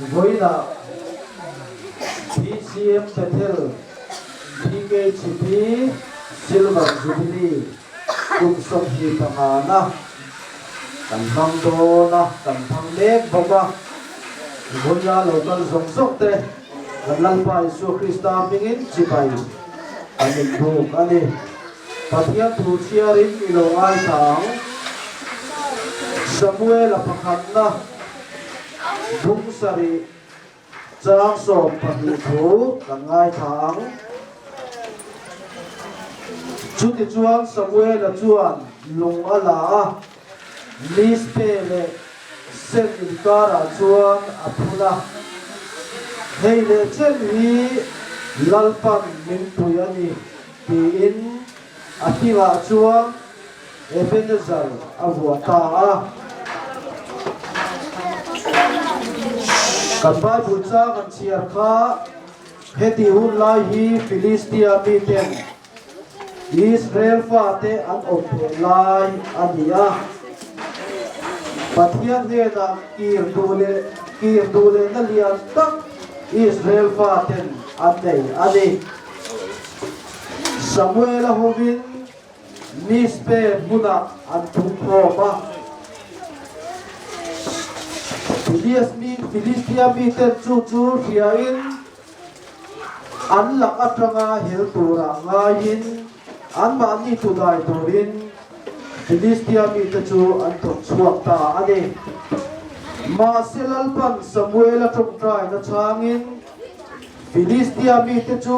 voina PCM Bethel PKCP Silver Jubilee kum som hi pangana kan thang do na kan thang lek boka voina local zong zong te kan lalpa Isu Krista pingin chipai anin buk ani pathia tu chiarin ilongai thang Samuel apakhatna bung sari chang som pahithu kangai thang chuti chuan Samuel chuan lung ala lispe le sen inkara chuan aphula heile chen hi lalpan min tuyani ti in athiwa chuan Ebenezer avuata kan Bible cha kan chiar kha heti hun lai hi Philistia miten Israel fa te an ophe lai ania pathian ne na kir dule na lian tak Israel fa ten anei ani Samuel hovin nispe buna an thukhopa Philistia miten chu hiain an lak atanga hel tura ngain an ma ni tu dai turin Philistia miten chu an thok chuak ta ani ma selal pan Samuel atom trai na changin Philistia miten chu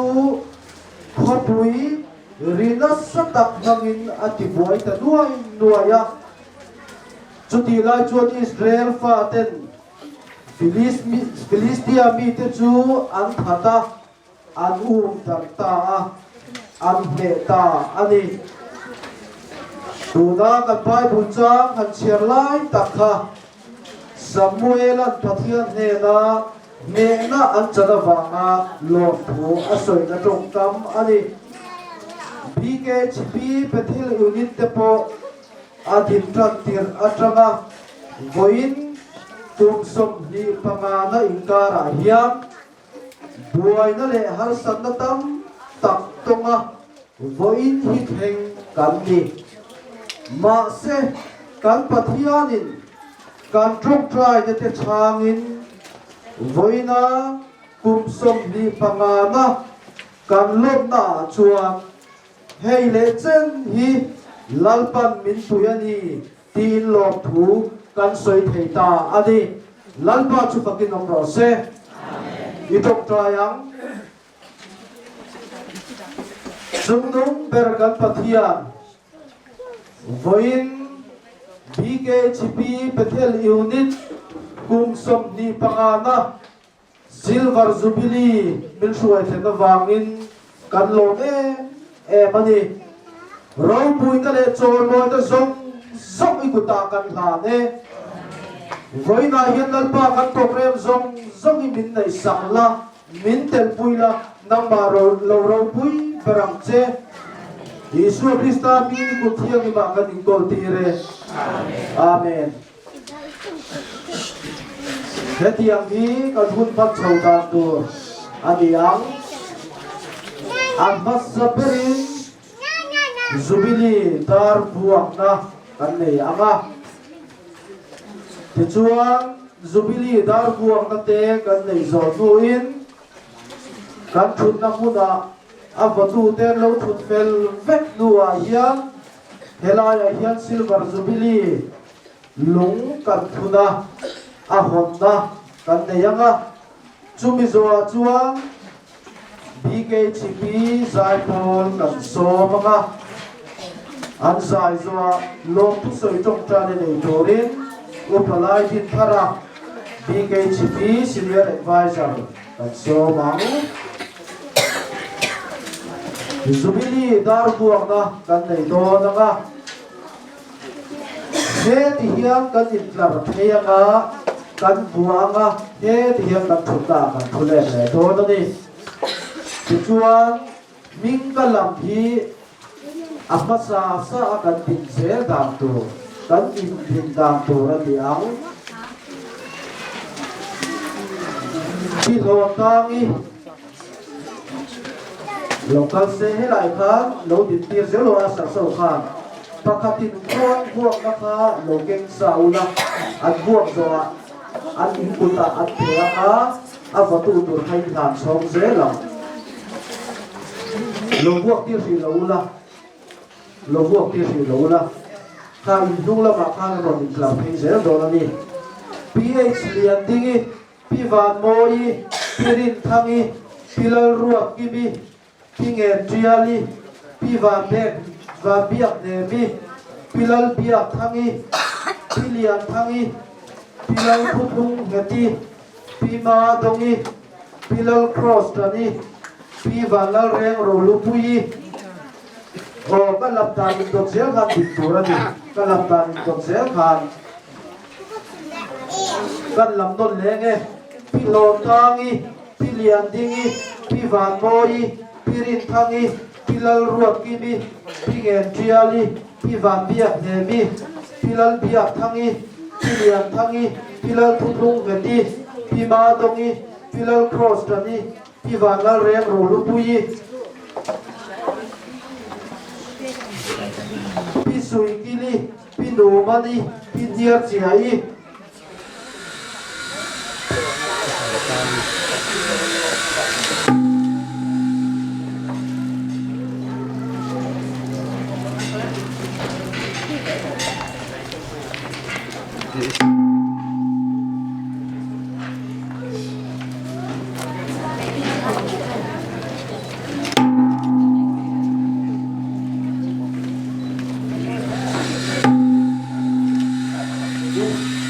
khopui rina satak nangin atibuai ta nuaya chuti lai chuan Israel fa ten Philistia mite chu an thata an ta an ta ani tuna kan Bible chang han chiar lai takha Samuel an pathian he na an chana wanga lo thu asoi na tong tam ani PKCP Bethel unit te po adin traktir atranga voin tum som hi pangana inkara hiam buai na le har sannatam tak tonga voin hi theng kan ni ma se kan pathianin kan trok trai na te changin voina tum som hi pangana kan lom na chuan hei le chen hi lalpan min tuyani tin lok thu kan soi thei ta ani lalpa chu fakin om ro se itok trayang sungnung bergan pathian voin PKCP Bethel unit kum som ni pangana Silver Jubilee min suai thena wangin kan lo mani rau pui ta le chol moi ta zong ikuta kan la ne voi na hian lalpa kan program zong i min nei sakla min tel pui la nang ma ro pui barang che Isu Krista mi ni ku thiang ma kan in kol ti re amen hetiang hi kan hun pat chau ta tu adiang Ahmad Saperin Jubilee dar buak na kan nei anga tichuan Jubilee dar buak na te kan nei zo nuin kan thut na huna avatu te lo thut fel vek nuwa hian helaya hian Silver Jubilee lung kan thuna a honna kan nei anga chumi zo chuan PKCP Zaipol kan somanga an zai zoa lom tu soi tong trane nei torin upalai din thara PKCP senior advisor kan somang Jubilee dar buak na kan nei do nga he ti hiam kan intlar theyanga kan buanga he ti hiam kan thutta kan thule le do ni tichuan ming kalam hi amasa sa akan tin se dam tu kan in dam tu ra ti ang pi lo tangi local se helai khan lo din tir zelo asa so khan pakhatin khon buak na kha lo keng saula at buak zo at inputa at thea a avatu tur hai than song zela lo buak tir ri lo buak tir ri lo la kha indung la ma khan ron in klam phei zel do la ni ph lian dingi pi van moi pirin thangi pilal ruak gibi pinge triali pi van bek va biak ne mi pilal biak thangi pilian thangi pilal khuthung ngati pima dongi pilal cross tani pi vanal reng ro lupui o kalap tan dot zel khan diktura ni kalap tan dot zel khan kan lam don lenge pilo tangi pilian dingi pi van moi pirin thangi pilal ruak gibi pingen triali pi van biak nemi pilal biak thangi pilian thangi pilal thuthung ngati pima dongi pilal cross tani pi vanal reng ro lupui pi sui kili pi no mani pi diar chiai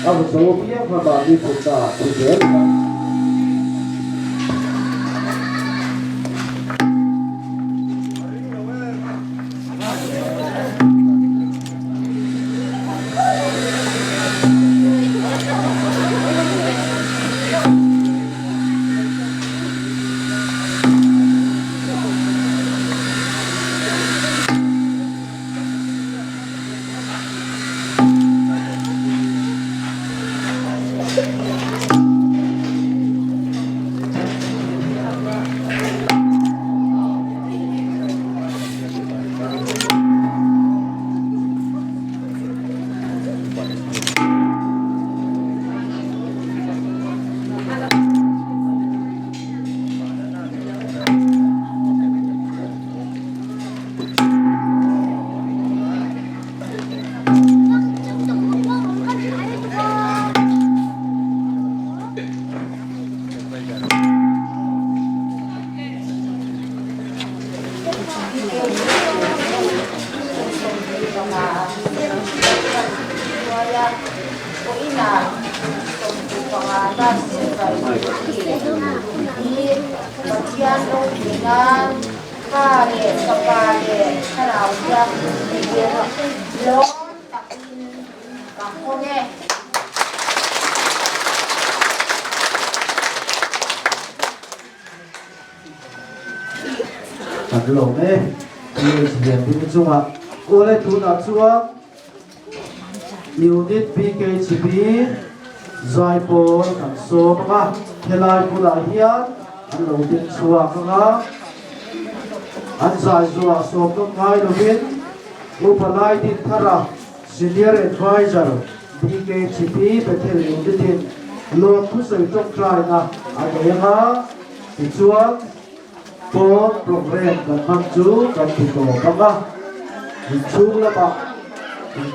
Abu Sophia Fabali Puta Putel Lồng ấy thì hiện tin chung ạ cô lấy thu nạp chuông unit PKGP giải phone thành số mà thế lại cô lại hiện anh lồng tin chuông nga anh giải chuông số công ngay đầu tiên upalai tin thara senior advisor PKGP betel unit tin lo thu sợi trong trai na anh ấy nga thì chuông po program kan mangju kan tito kama chung la ba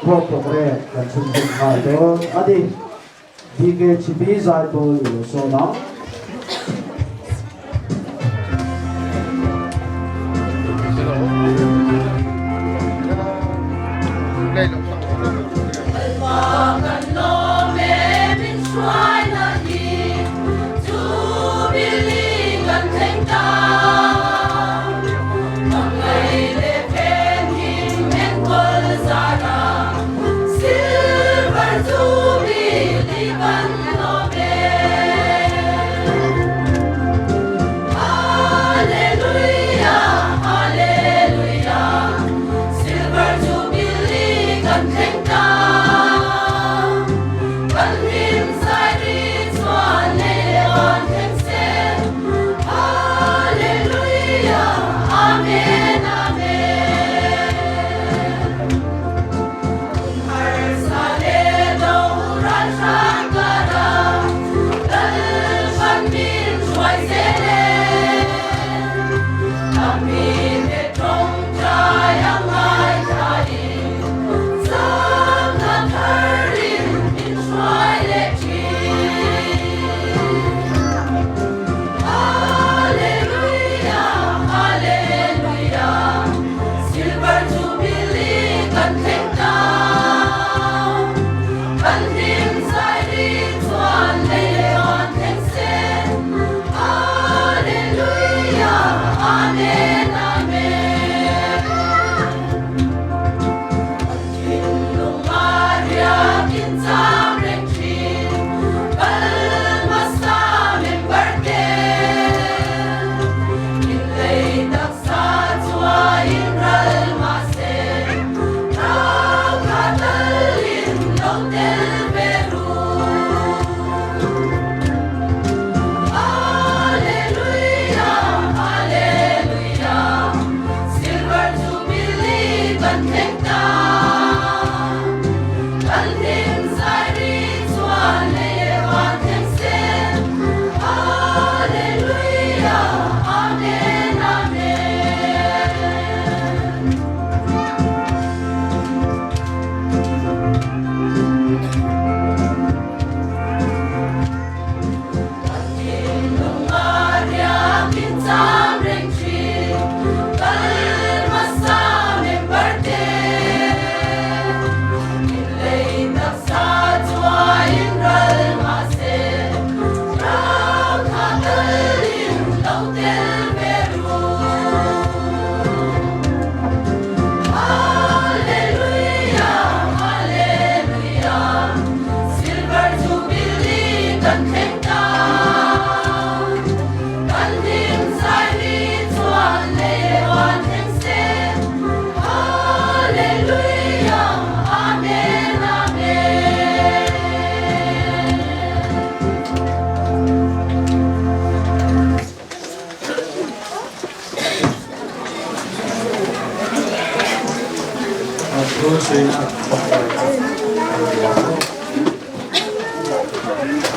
po program kan chung ha do adi dige chibi zai po so na Hãy subscribe cho kênh Ghiền Mì Gõ để không bỏ lỡ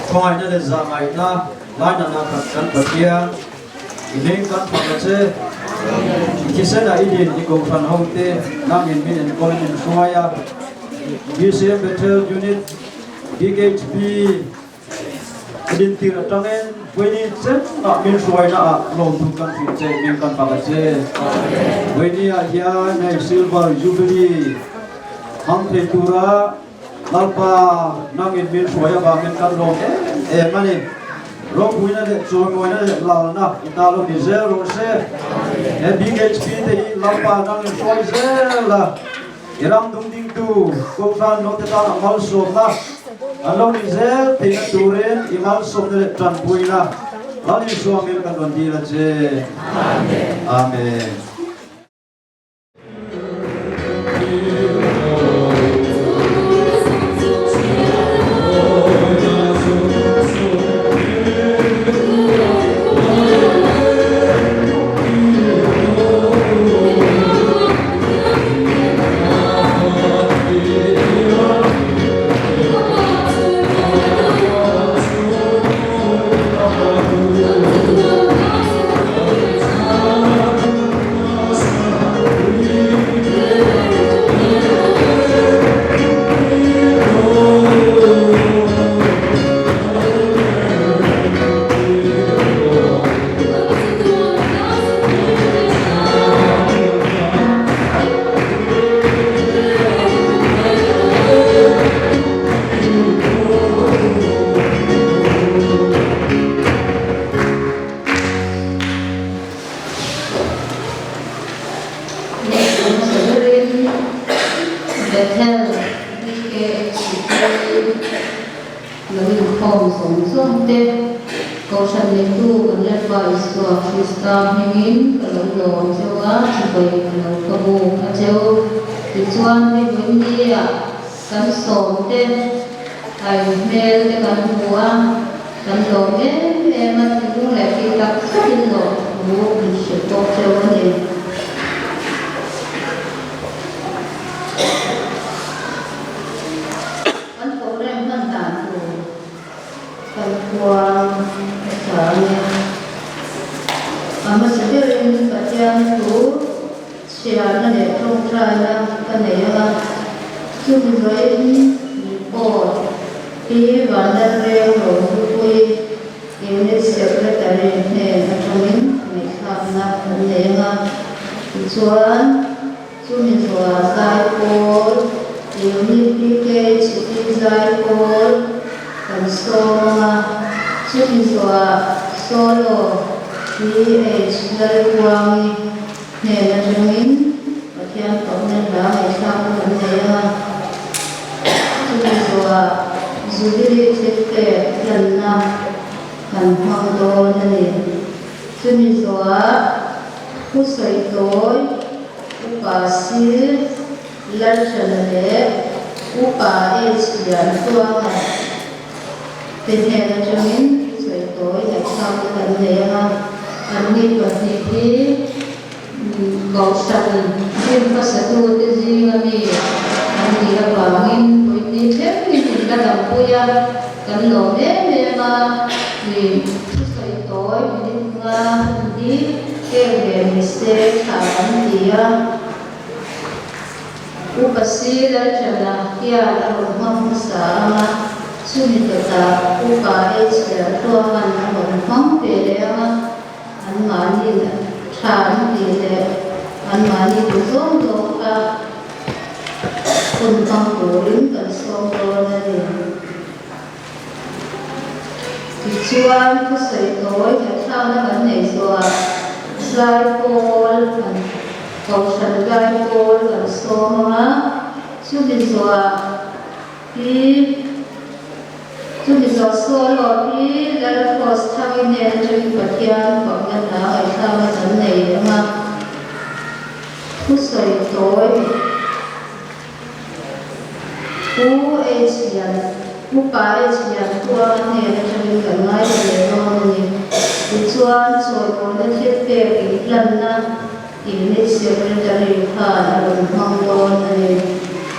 Thôi nó là giờ ngày na lại là na cần bật kia nên cần phải chế chỉ sẽ là ý định đi cùng phần hậu thế đang nhìn mình còn nhìn xoay à BCM Battle Unit BHP din tira tangen weni chen a min suai na a lom tu kan fi che min kan pa che weni a ya nei silver jubilee hang the tura lalpa nangin min suai ba min kan lom e mani rom buina de choi moina de lal na italo di zero se e BHP te lalpa nangin suai se la iram dung ding tu ko san no te ta mal so na along Israel tinggal turun imal somne tran puina lalu suami kan dondi aja amin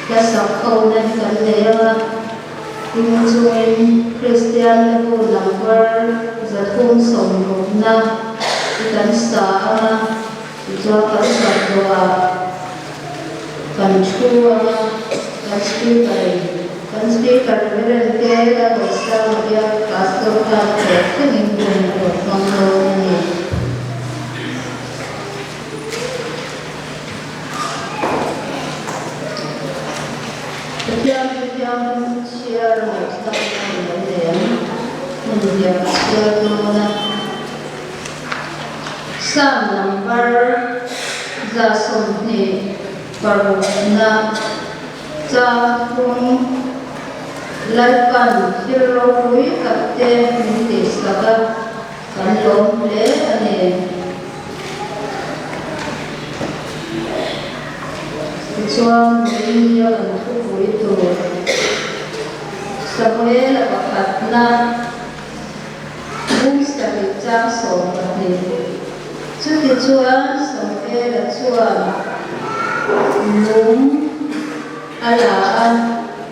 cái sắc khâu này cần lấy in chung Christian level number giật khung sống gồm na cần sa cho cần sa doa cần chua cần speaker về cái là một sao dia pastor ta cái hình tượng của con người này Yang share một tập này để mình việc share luôn sam number za som ni paruna cha thung lai pan hero hui katte ni saka kan lom le ane chuan ni ya kan thu hui tu Samuel apakatna bung stari cha so ni chuti chuan Samuel chuan lum ala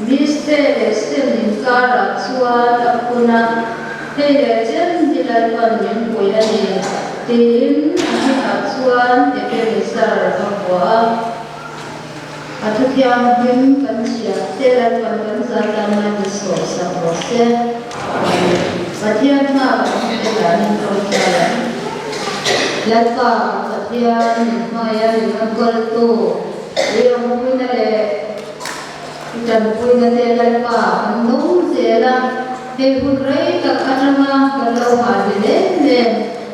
miste estemin kara chuan apuna hele chen dilal pan min poilani tin ani a chuan epemisar pakwa Atuthiam him kan chia telan kan zatan na so sa prose pathian na telan prose lata pathian maya ngol tu riam puina le kan puina telan pa andung zela he hurrei ka atama kalau hadile le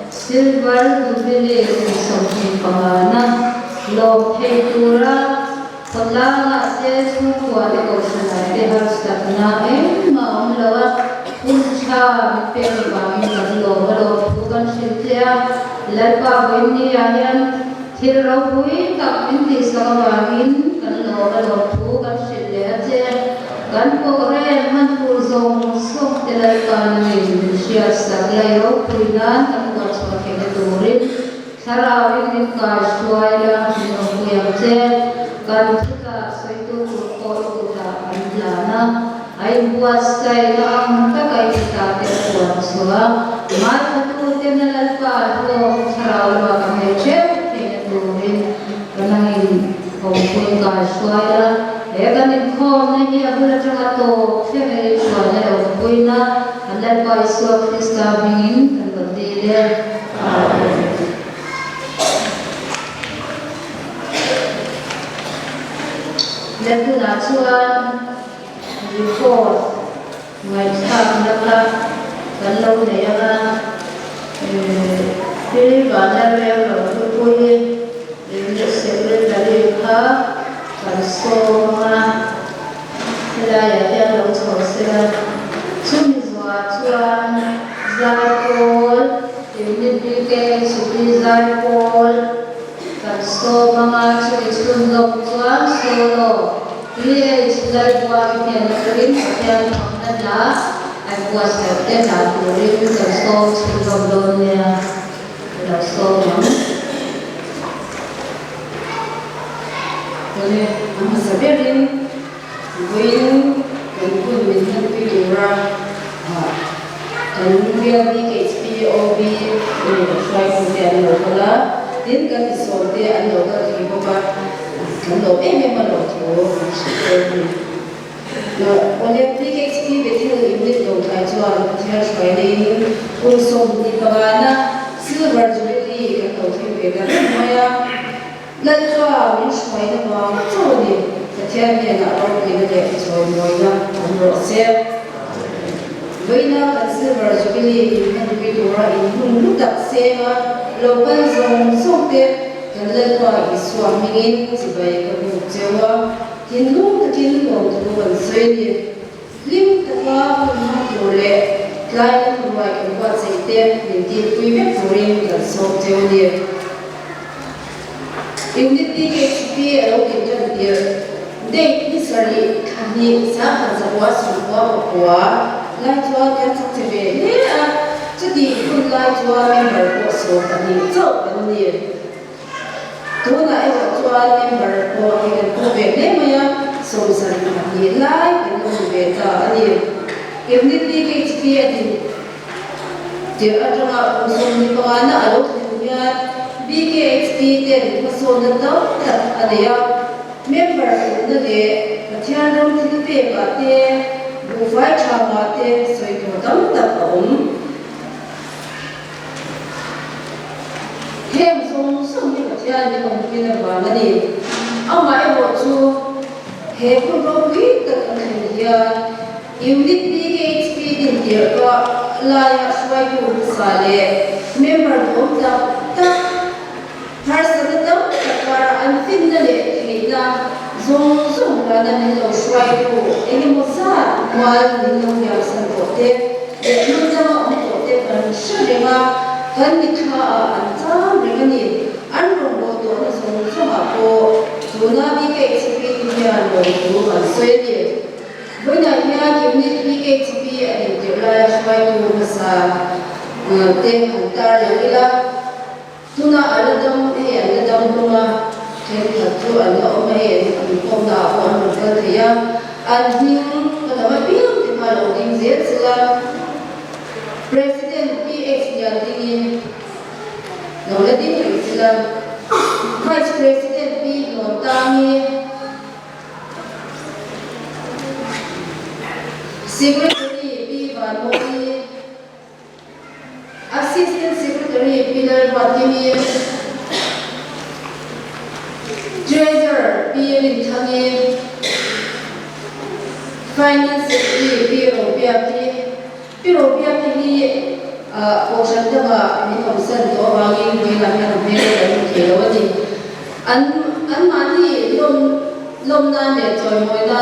silver dubile so ni pangana lo heitura Paglaga se semua de kosana de harus takna mau melawa punca mipel kami kalau kalau bukan siltia lalpa ini ayan thirau hui tak inti sakawamin kalau bukan siltia je kan pokoknya man pulsong sok telalpa ni siya saklay hui kan kan kuat sebagai keturin sarawin ni kasuaya ni orang je kan kita saitu kurkol kita anjana ay buat saya ang takay kita terbuat soa mai satu tenal pa lo sarawa kami chef ini turin kanangin kongkong kasuaya kan ikon na iya bulan jangato february suanya lo kuina andal pa iso Krista bingin kan berdiri Lepas nacuan report mai tak nak kalau dia pilih bandar yang lalu boleh dia sebelah dari kan semua wilayah yang lalu selesai cumi cuan zakol ini dikai suci zakol kan semua cumi sundok cuan solo Dia istilah buat yang kering yang adalah buat setiap dapur itu terso sebelumnya terso yang boleh sebenarnya win pun minat pilihan dan dia di HPOB try kemudian lokal dan kan disorte lokal juga Kalau memang lokal, oleh PKXP betul ini lokal jual jual sekali, unsur di bawahnya silver jubilee kalau kita maya, lalu jual sekali bawah jual ni, setiap dia nak orang kita dia jual maya, orang sel, bina kan silver jubilee kan jubilee orang ini lutak sema, lokal zong sokte kan lepas Islam ini sebagai kebutuhan hindu kecil untuk bersih lim tetap boleh lain buat kebuat setiap nanti punya puring dan software dia ini PKXP atau kita dia dek ni sari kami sangat sebuah buah lain jual yang tertebe ni jadi pun lain jual member bosok kami jauh ni Tuna jual member ko dengan kubek ni maya so som sari ni lai kan lo ve ta ani emni ti ke chpi ati je atanga som ni pangana alo thuya BKHP ten mason na ta ania member na de pathian ram thi pe ba te bu vai tha ma te soi ko dam ta hem song ni pathian ni kom ki na ba na ni ama e bo chu he ko ro wi ta kan ya unit BKHP din dia ka la ya swai ko sa le member kom ta First, the doctor and finally, Zong Rana Nilo Shwaiku, any Mossad, while Nilo Yasan Pote, the Nuzama Pote, and Shurima, Kanika, and Tam Rimani, and Roboto, and Zomapo, Tuna BKHP, and Sweden. When I hear unit BKHP and the Laya Shwaiku Massa, Tem Huntar, Tuna aladam aladam tuma ten thatu alo mai kom da on ka thia admin kalama pil ti ma lo ding zel sila president PX ya ding no le ding sila vice president P no tami secretary P Vanmoni Assistant Secretary Pilar Batimi, Treasurer P. Lintani, Finance Secretary P. Robiati ni Ocean Dama ni Komsan to Wangi Wilang Mera dan Kelawati. An mani lom na ne joy moina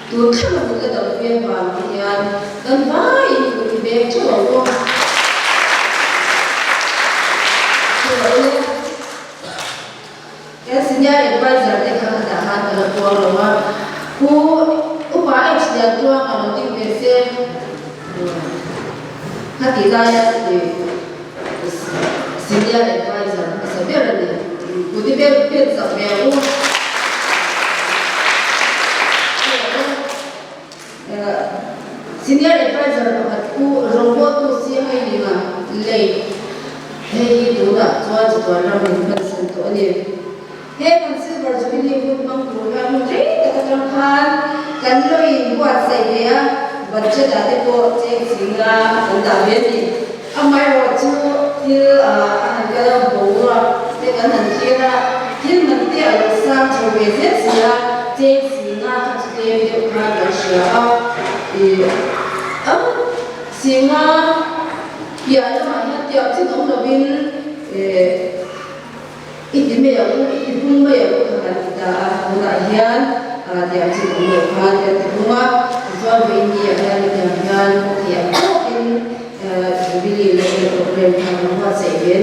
tu kama buka dapat biar bahagian dan baik untuk biar cuaca. Senior advisor te kha da ha ta ko lo ma ku upa ex ya to ka no ti pese ha ti da ya ti senior advisor sa be ra ni ku ti be sa me u senior advisor ka ku robot to si hai ni ma le hei tu da to ra min ban san to ni Heaven silver jubilee good mang program re takatram khan kanloi buat sai dia bacha date ko che singa anda beni amai ro chu til angala boura te kan han kira til man te alo sam chu be se sia che singa ha chu te de kha ga sha singa ya ma ha te chu dong lo bin Itu pun yang kita hian dia cikgu kan dia semua jual ini ada dengan dia mungkin jubilee level program yang buat saya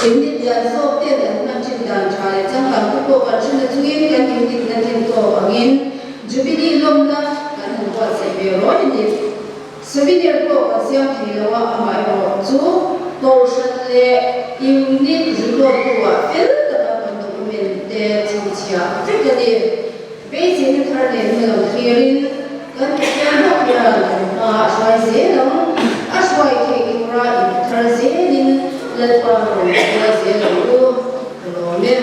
ini dia soal dan nanti dan cara jangan lupa kerja tujuan kan ini nanti tu angin jubilee lomba kan buat saya ini souvenir ko asyam hilawa amai ro chu torsan le unit zulo ko el ta document de chia fikani basic thar le no clearing kan kya no ya ashwai se no ashwai ke ra thar se din le pa ro se no le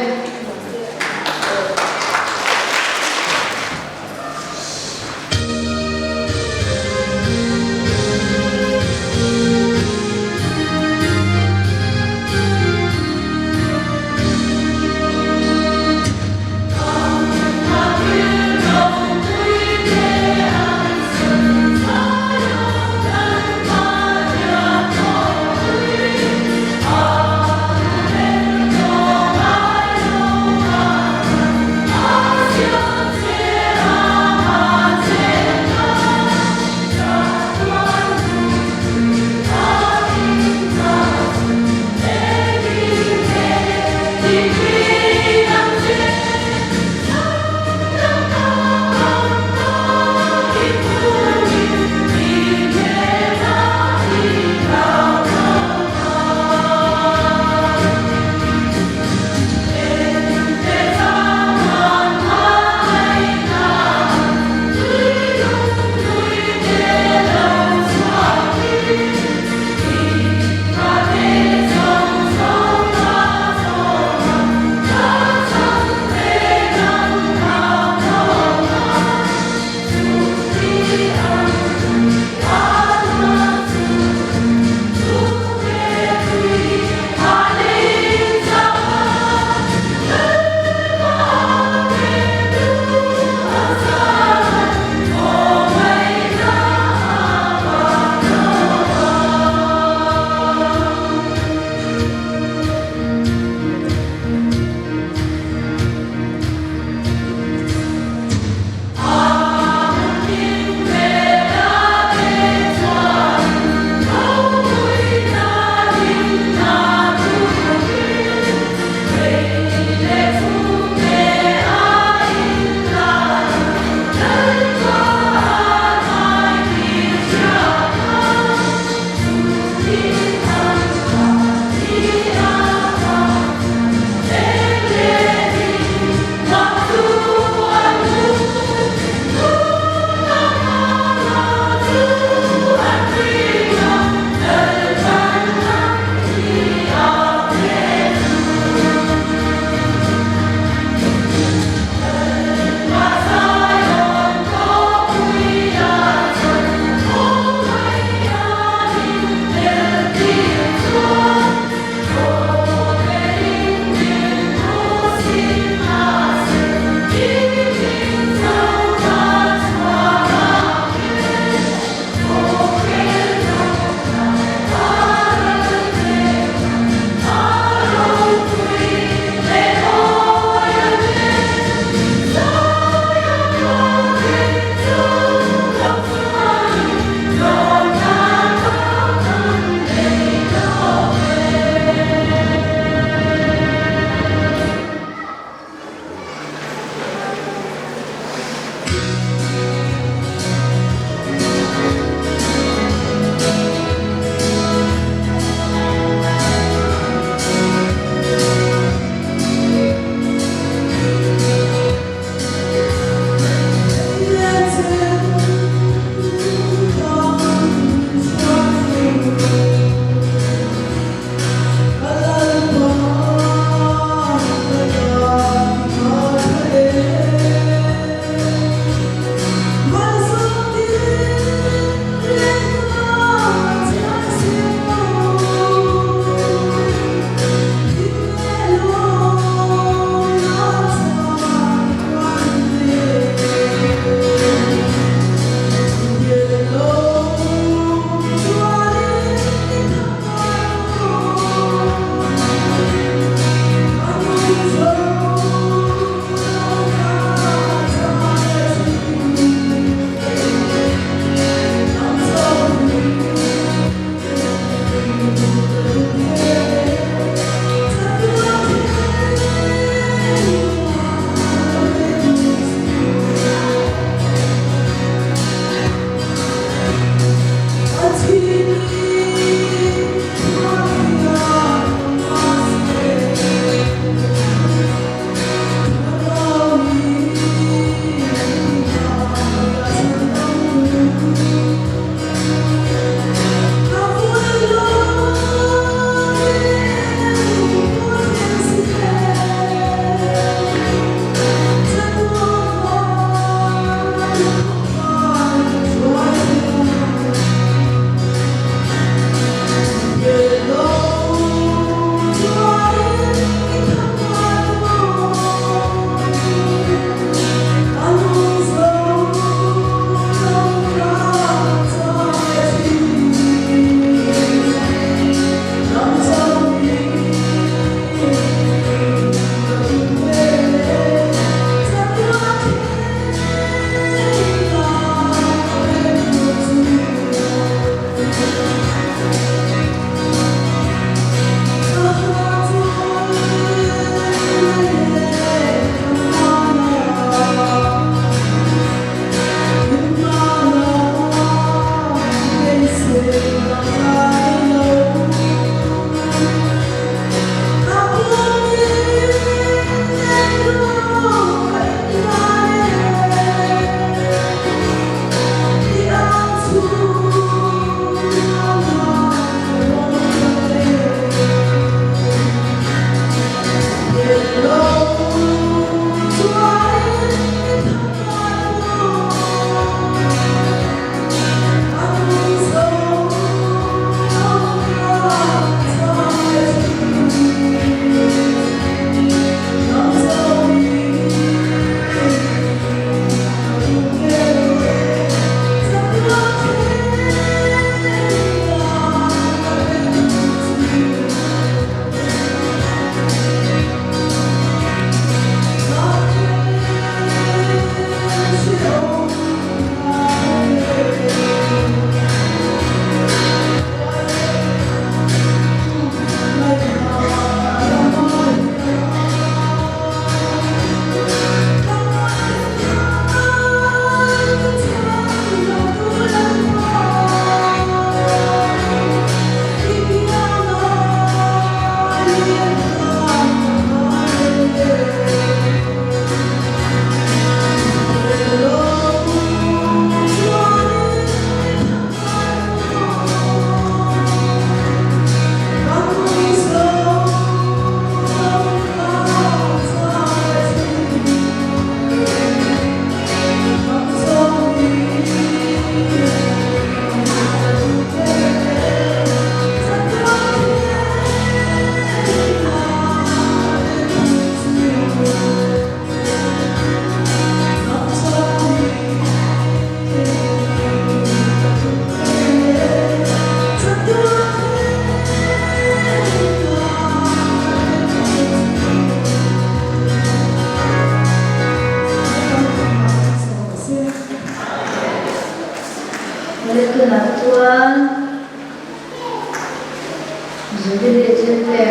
Jadi cerita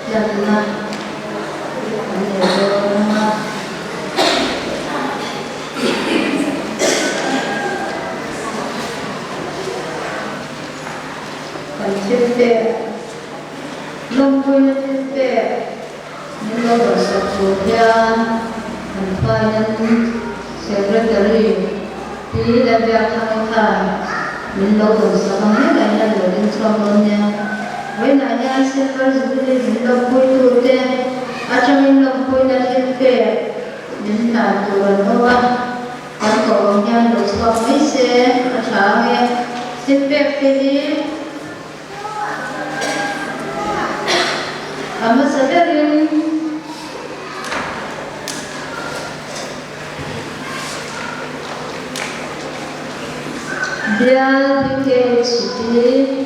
jangan cerita lomponya cerita nilo bersatuan menuaian sekretari di dalam kantor nilo bersama dengan dengan suaminya. Wenanya silver seperti nilo pun tu acam nilo pun ada cerita nila tuan bawa kantornya suami se acam cerita ini Ama severim dia bikin suci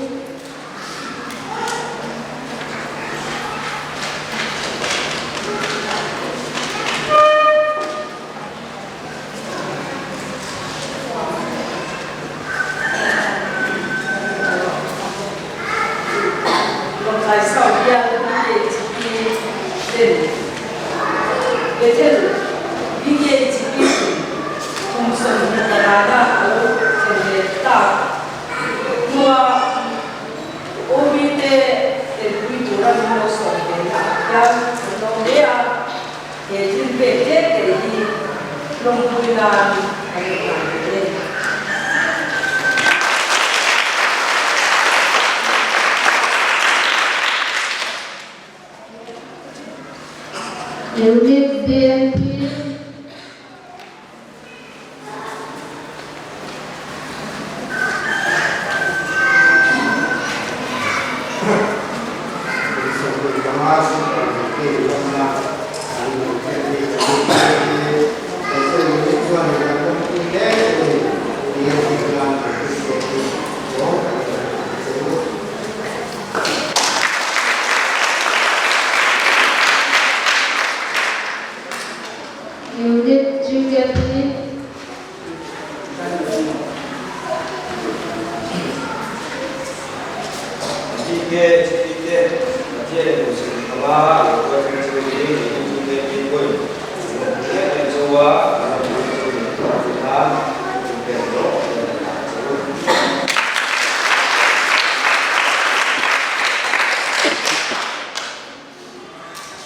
unit BNP unit 3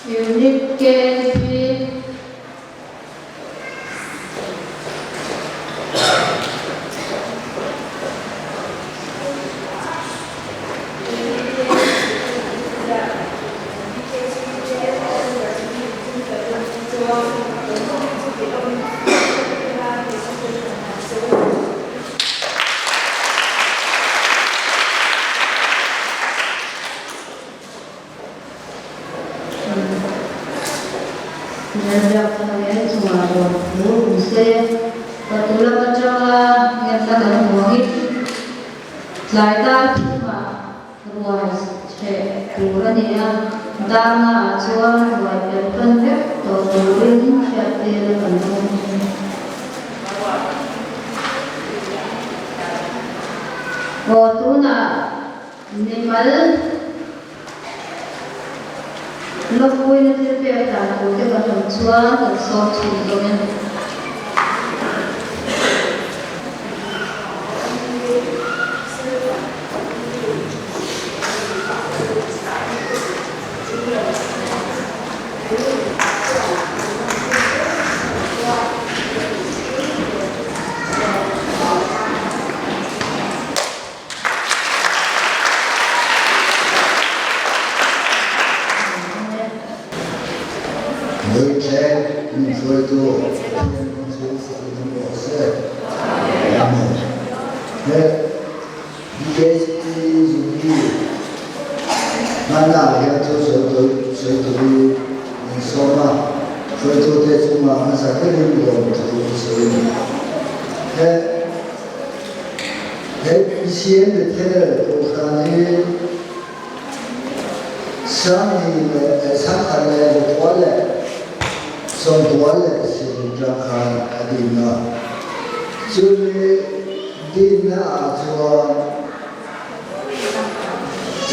unit KNP Menjadi kalian semua dulu bisa betulan berjaga yang tak mungkin laita cuma ruas keluaran dia dana acuan ruas berpendek atau turin syariah penuh waktunya minimal Love pun nanti terpilih aku kita macam cuan dan soft juga.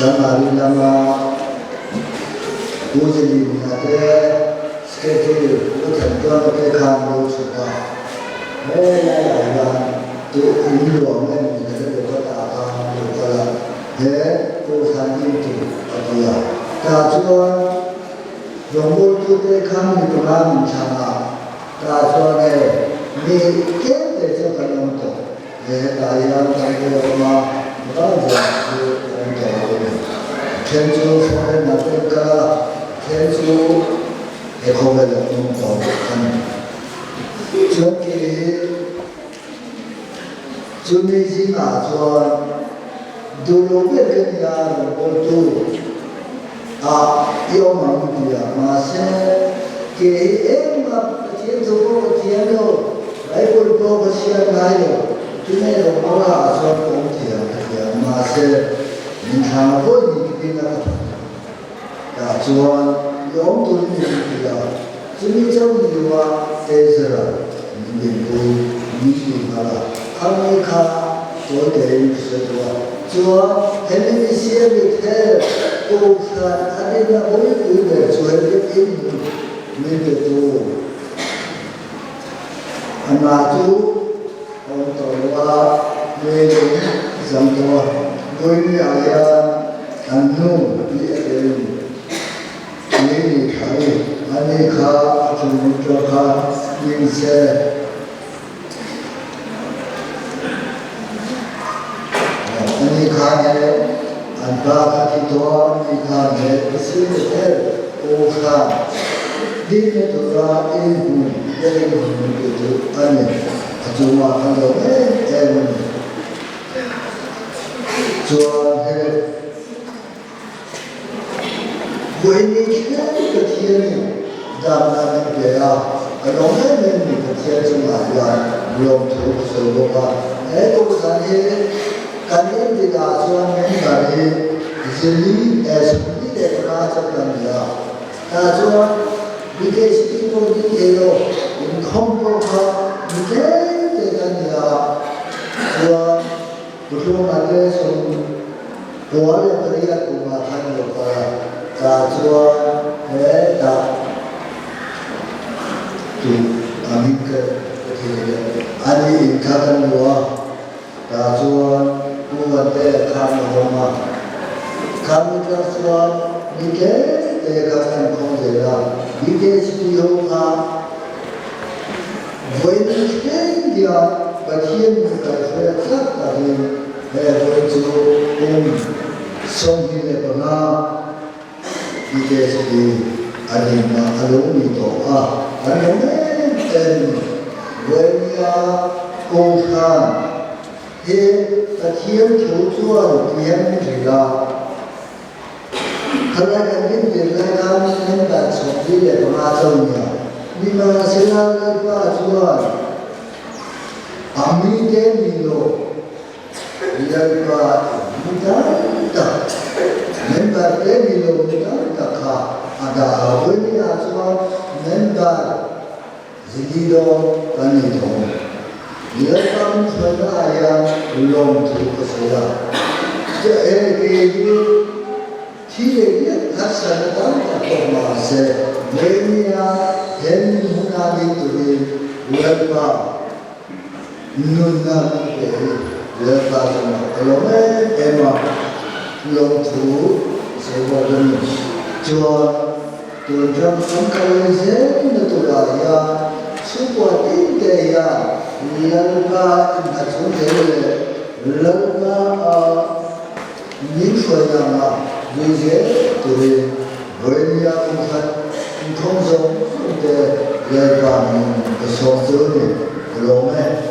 Jangan lama 우진이 나한테 스케줄 못한 거 가는 거 좋다. 내가 또 일로 오면 이제 또 나가 또 또 사진 어디야? 다저 영물도 가는 거 가는 차나. 다저에 네 깨대서 가는 거. 나이랑 다르게 엄마 맞아 kenzo soal natrika kenzo ekovel nungto kan joki jumiji na chuan dulu bekenya botu a yo mamdia ma se ke emma kenzo ko tiano ai ko ko sia nayo tune ro mala so ko tia ya ma se min tha ko ni ki na ta chuan yom tu ni ki ya chimi chau ni wa te sara ni ko ni ki mala khani kha to de se to chuan he ni se ni the ko sa ane na oi ku de chuan de ni de to ana tu Orang mereka zamto, dunia anu ini kali, aneka cuma inse, aneka ni antara kita aneka ni sesuatu orang di negara ini yang begitu aneh. Cuma kalau cuma ini kita ketian dalam negara kalau ini ketian cuma belum terus sebuah bukannya kalian tidak cuma dari jadi seperti macam dia cuma bikin itu dia kompoha bikin ya, so belum ada soal yang terlihat kumahan lupa, kacuan, tu kami ke ani ingkatan dua, kacuan, buat kan rumah, kami kacuan, bikin kan konjela, bikin siapa Voice dia bagian dari tadi itu songhi lepana ide segi adina alumni doa alumni dan wenya kongkan he bagian tujuan yang juga karena kami berlaku dengan songhi lepana jauhnya Lima selalu pacuan, kami demilo, lihat mudah, member demilo mudah ada awalnya pacuan member zero kanito, lihat kami sudah ayam belum cukup saya, jadi tidak hasil tanpa masa, mereka Hemi munagi tuli lepa nunna lepa sama kalau ema long tu sebuah jual tujuan sangkal zen itu ya sebuah ide ya lepa macam ini lepa ni suara jadi tuli banyak orang 통성 때 예반은 그 성전이 그놈에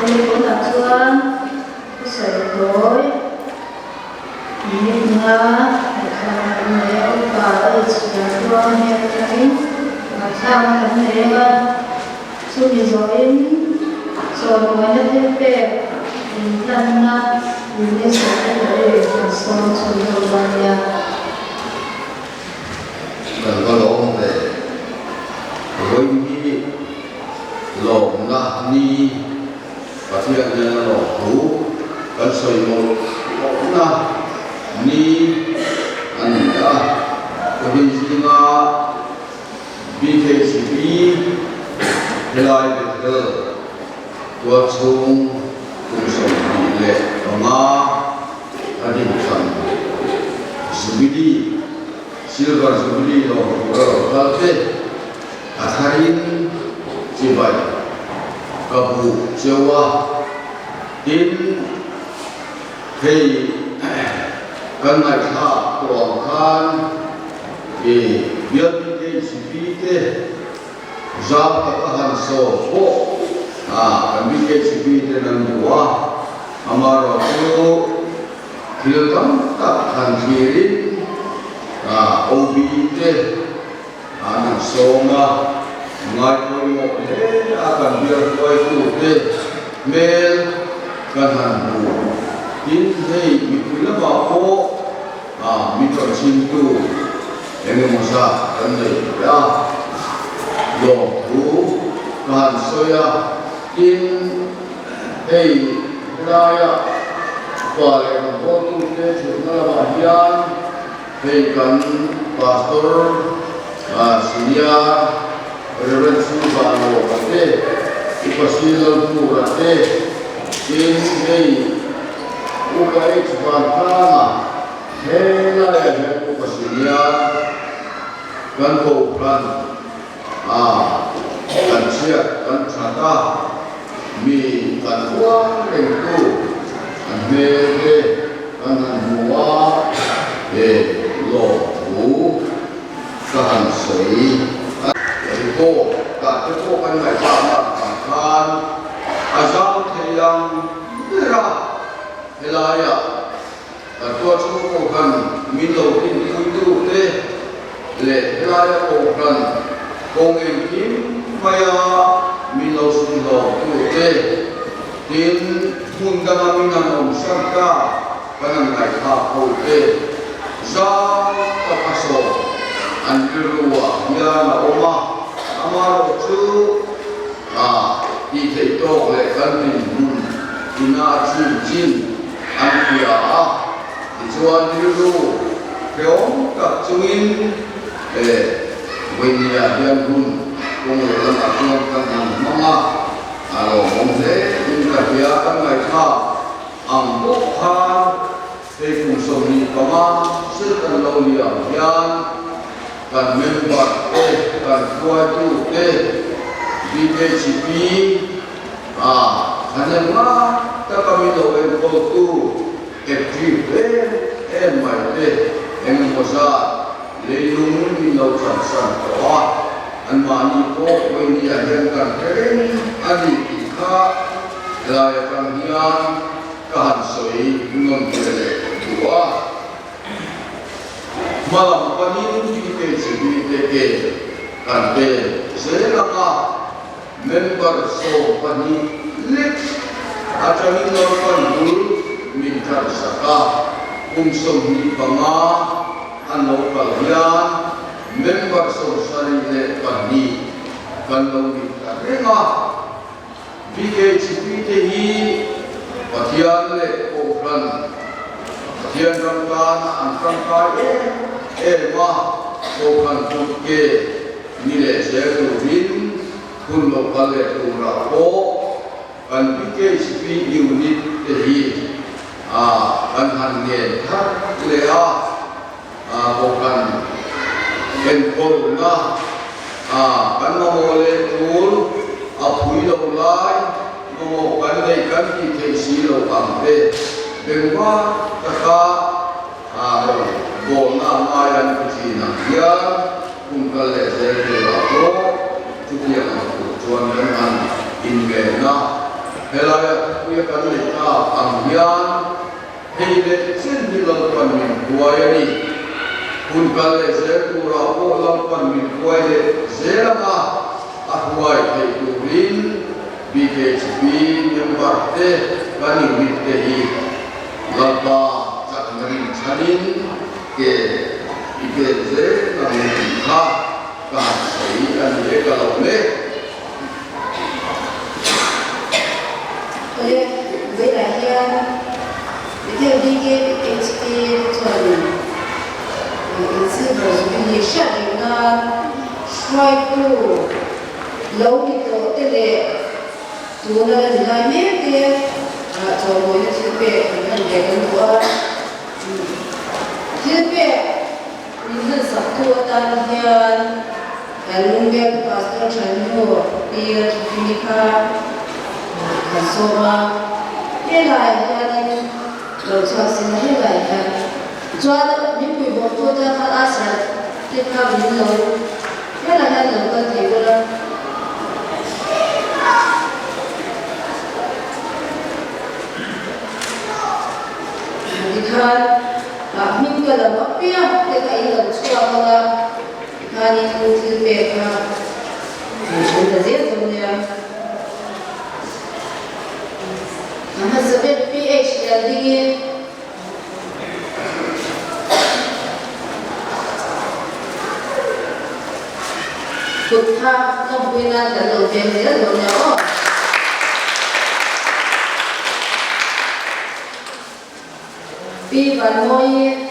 Kali pun tuan saya doi ini nga saya pada sudah tuan yang kami sama mereka sudah join soalnya tempe internet ini saya dari pasal soalnya kalau orang deh, kalau ini lom lah ni, pasti ada lom tu, kalau saya lom lah ni, anda, kalau istilah BKCB, helai betul, tua cung, kumsum ni le, rumah, ada bukan, sebiji. Silver Jubilee lo kalte atharin cibai kabu cewa in hei kan mai tha tuang khan biar ke sipite zap ka han so ho kan bi ke sipite nan dua amaro tu kilkam tak han kirin OB te anak soma ngai koi mo le akan biar koi tu te mel kan han bu in hei mi pula ba ko mi to chin tu enge mosa kan le ya lo tu kan soya in hei raya pa le ko tu te chuna ba hian Kan pastor Syria Reverend Subhano kate ipasilal tu kate in hei ukai Subhana hela ya upasilia kan ko kan kan siap kan chata mi kan uang itu kan mele kan mua lo tu kan soi itu tak cukup kan mereka makan asal yang merah helaya atau cukup kan minum itu le helaya kan kongin maya minum sudah tu tin mungkin minum serta kan mereka Zau kapaso anjurua ya na oma amaro tu ite to le kantin ina chin ankia dicuan dulu keong tak cungin wenya yang kung lang akong kan mama alo mongse inka dia kan mai tha ang bokha hei kumsum ni pama sirkan lau liang hian kan member kan kuai tu BKCB hanya ma tak kami lau en tu active mai en mosa lelung ni lau san toa an mani ko ni ahen kan kering ani ikha laya kan hian kahan soi ngon kele dua malam panin BKCB kan selama member so pani lek aja ni norpan dulu minta saka kumsum ni pama anu kalian member so sari le pani kalau kita renga BKCB hi patian le okran patian ramkan antang kai ma okran tuke nile seru bin kun lokale tura ko kan BKCB unit hi kan hangen thak lea okran en koruna kan mamole tur apui lo lai mo kan dei kan ki thei lo ampe bengwa taka go na mayan kuchina ya kun kale se la ko chuya na chuan an in ge na helaya kuya kanli ta angyan heile sin hilal pan min buayani kun kalle se pura o lam pan min buaile zelama ahwai thei turin BKHP member te kani witte hi lamba chakmarin chanin ke IPZ namun ha ka sei an le kalau le oleh belajar itu BKHP tuan itu berbunyi syarikat suatu lalu itu tele tuan adalah mereka coba itu sebab dengan dua sebab ini satu tarian Alumni pastor Chandu Pia Tunika Kasoma helai yani laucha sin helai ya jual ni pui bo to da kha asar te kha bin lo helai ya lo ka te ko la dikhan min ka la pia te ka ila chua ka la khani tu pe ka ni da zai zo ne Nama sebut PH jadi Kutha Nombuina dan Ojemnya Donya Oh Pi Vanmoy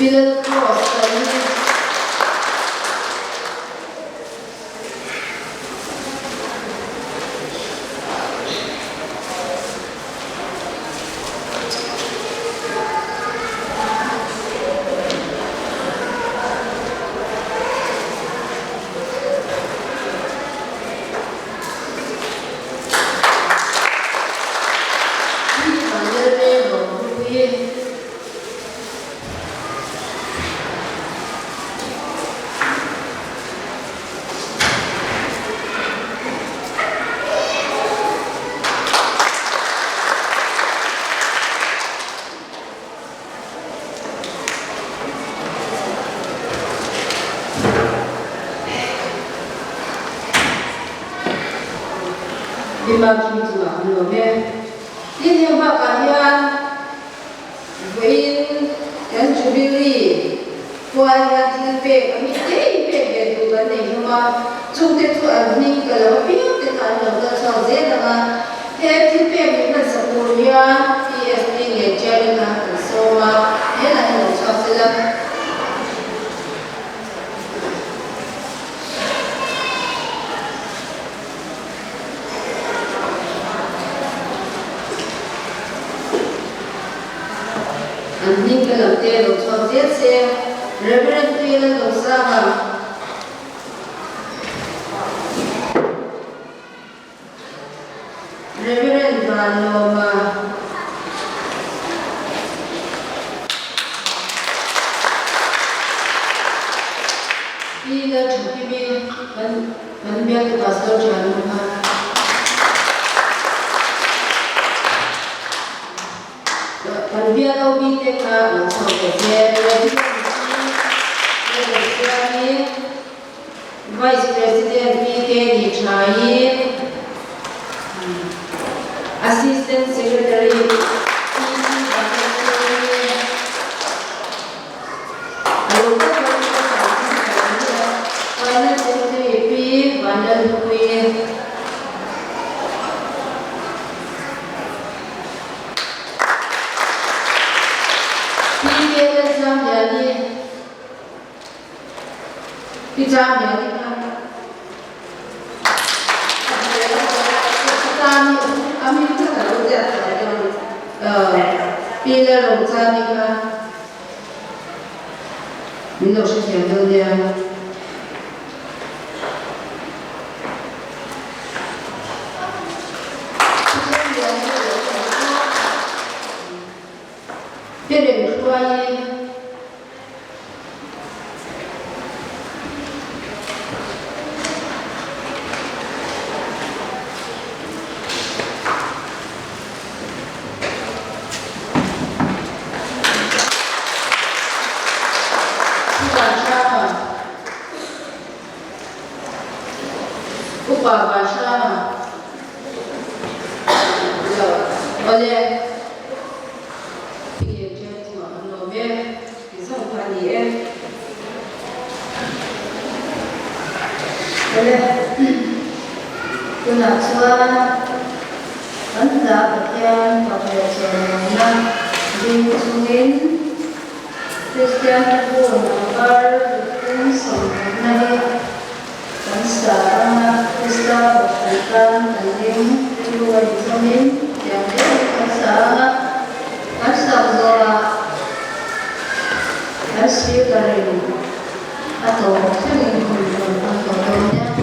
Phil Cross Bimagi tu lah, belum ya. Ini yang kalian, Wayne dan Jubilee, kuat yang tinggal kami itu kan ni cuma cuci tu ni kalau piu kita ada kalau saya dengan tinggal kita semuanya PSP ni jadi nak semua ni lah yang saya Ani kalau dia doktor dia se Reverend Phil Dosama Reverend Baloma Phil Chukimi Manbiak Pastor Januma Dia tahu kita nak sampai dia Vice President PK Nichai, Assistant Secretary PC Finance Secretary P Vandal Hui. Pijam jadi kan, kami itu kalau jatuh pilih rongsan ni kan, minum sesuatu dia. Pilih suai. Oleh PJ tu anu be kisah kali oleh kuna suara anda bagian pada channel Dingungin Christian pun nomor pun sebenarnya dan sekarang kita berkaitan dengan dua Dingungin yang sangat asal hasil dari atau selingkuh atau banyak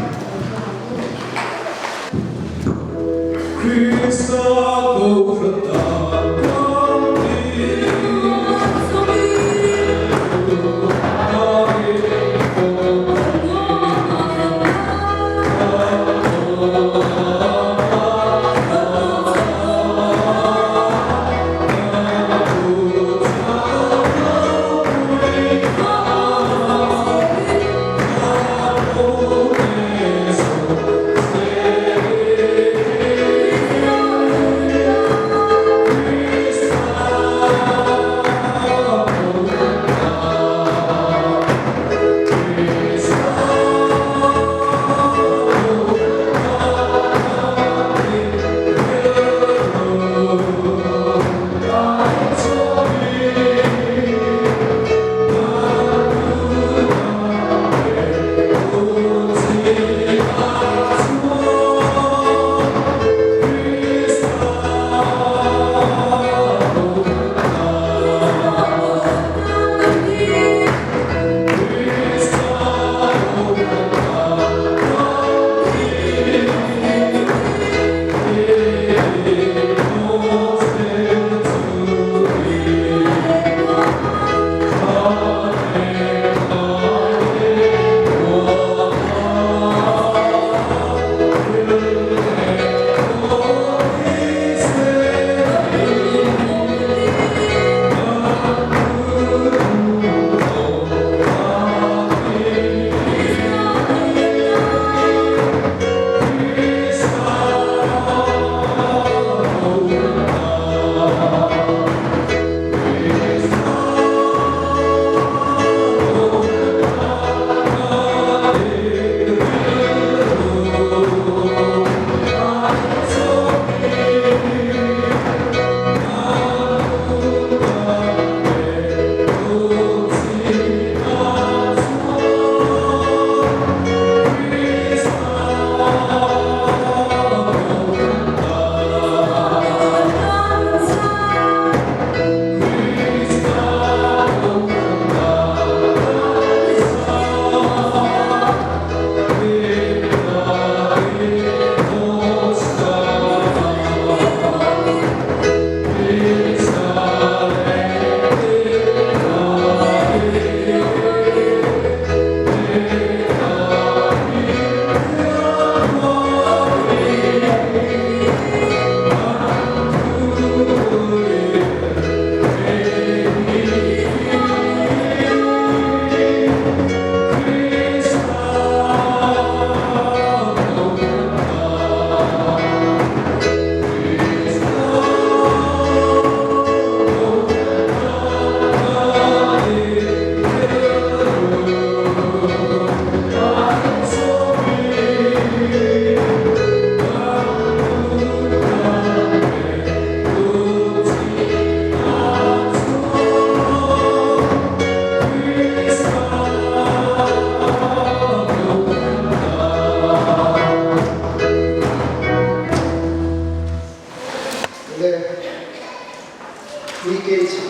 BKHP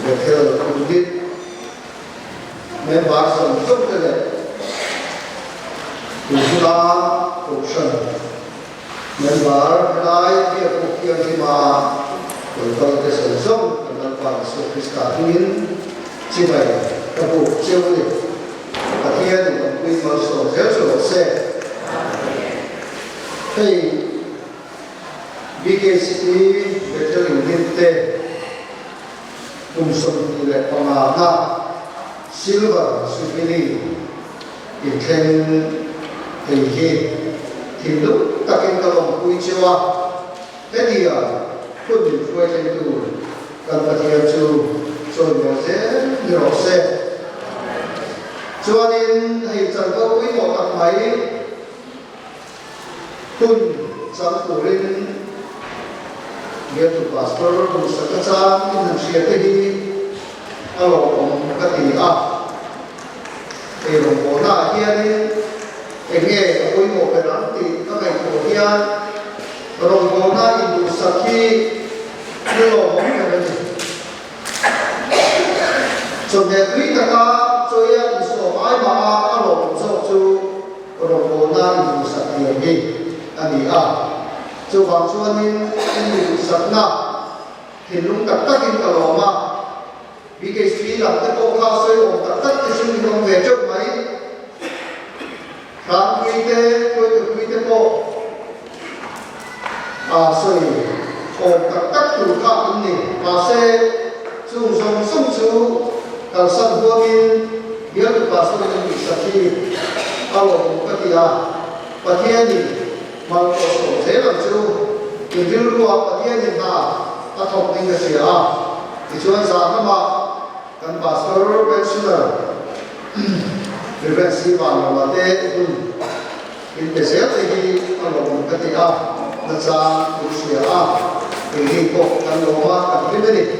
Bethel Kundit member som chung tele Kuzula Ocean member Lai Dia Kukian Hima Kulkal Kesel Som Kenal Pak Sofista Tuin Cibai Kabu Ciwali Katian Kui Malso Jelso Se Hey BKCP Bethel Kundit Tumsum Tile Pamana Silver Supili Inteng Hei Hindu Takin Kalong Kui Ciwa Tedia Kudin Fue Tentu Kan Patia Chu Choi Mose Nirose Chuanin Hei Chanko Kui Mo Tak Mai Kun Chang Kurin Dia tu pastor Musakacang Inamsiatehi Along Katia Rong Bona Hianin Enge Kui Mo Peranti Kamay Kohian Rong Bona Indu Saki Nilo Hong Keveni Chonne Kui Taka Choya Iso Ai Maa Along Sochu Rong Bona Indu Saki Enge Ani A Chu Bang Chuanin Indu Sakna Hinlung Takin Kaloma BKC làm cái cô khao xây ổn tất tất cái sinh không về trước mấy khám quy tế tôi được quy tế cô xây ổn tất tất đủ khao ứng nỉ xe dùng dùng sông chú càng sân vua min biết được xây lên bị sạch khi ổn cái gì và thiên nỉ mà có sổ thế làm chú thì riêng luôn và thiên nỉ ta thông tin cái gì thì chúng ta mà kan pastor pensioner prevensi bang mate in desel hi along katia na sa usia hi ko kan loma kan bimeni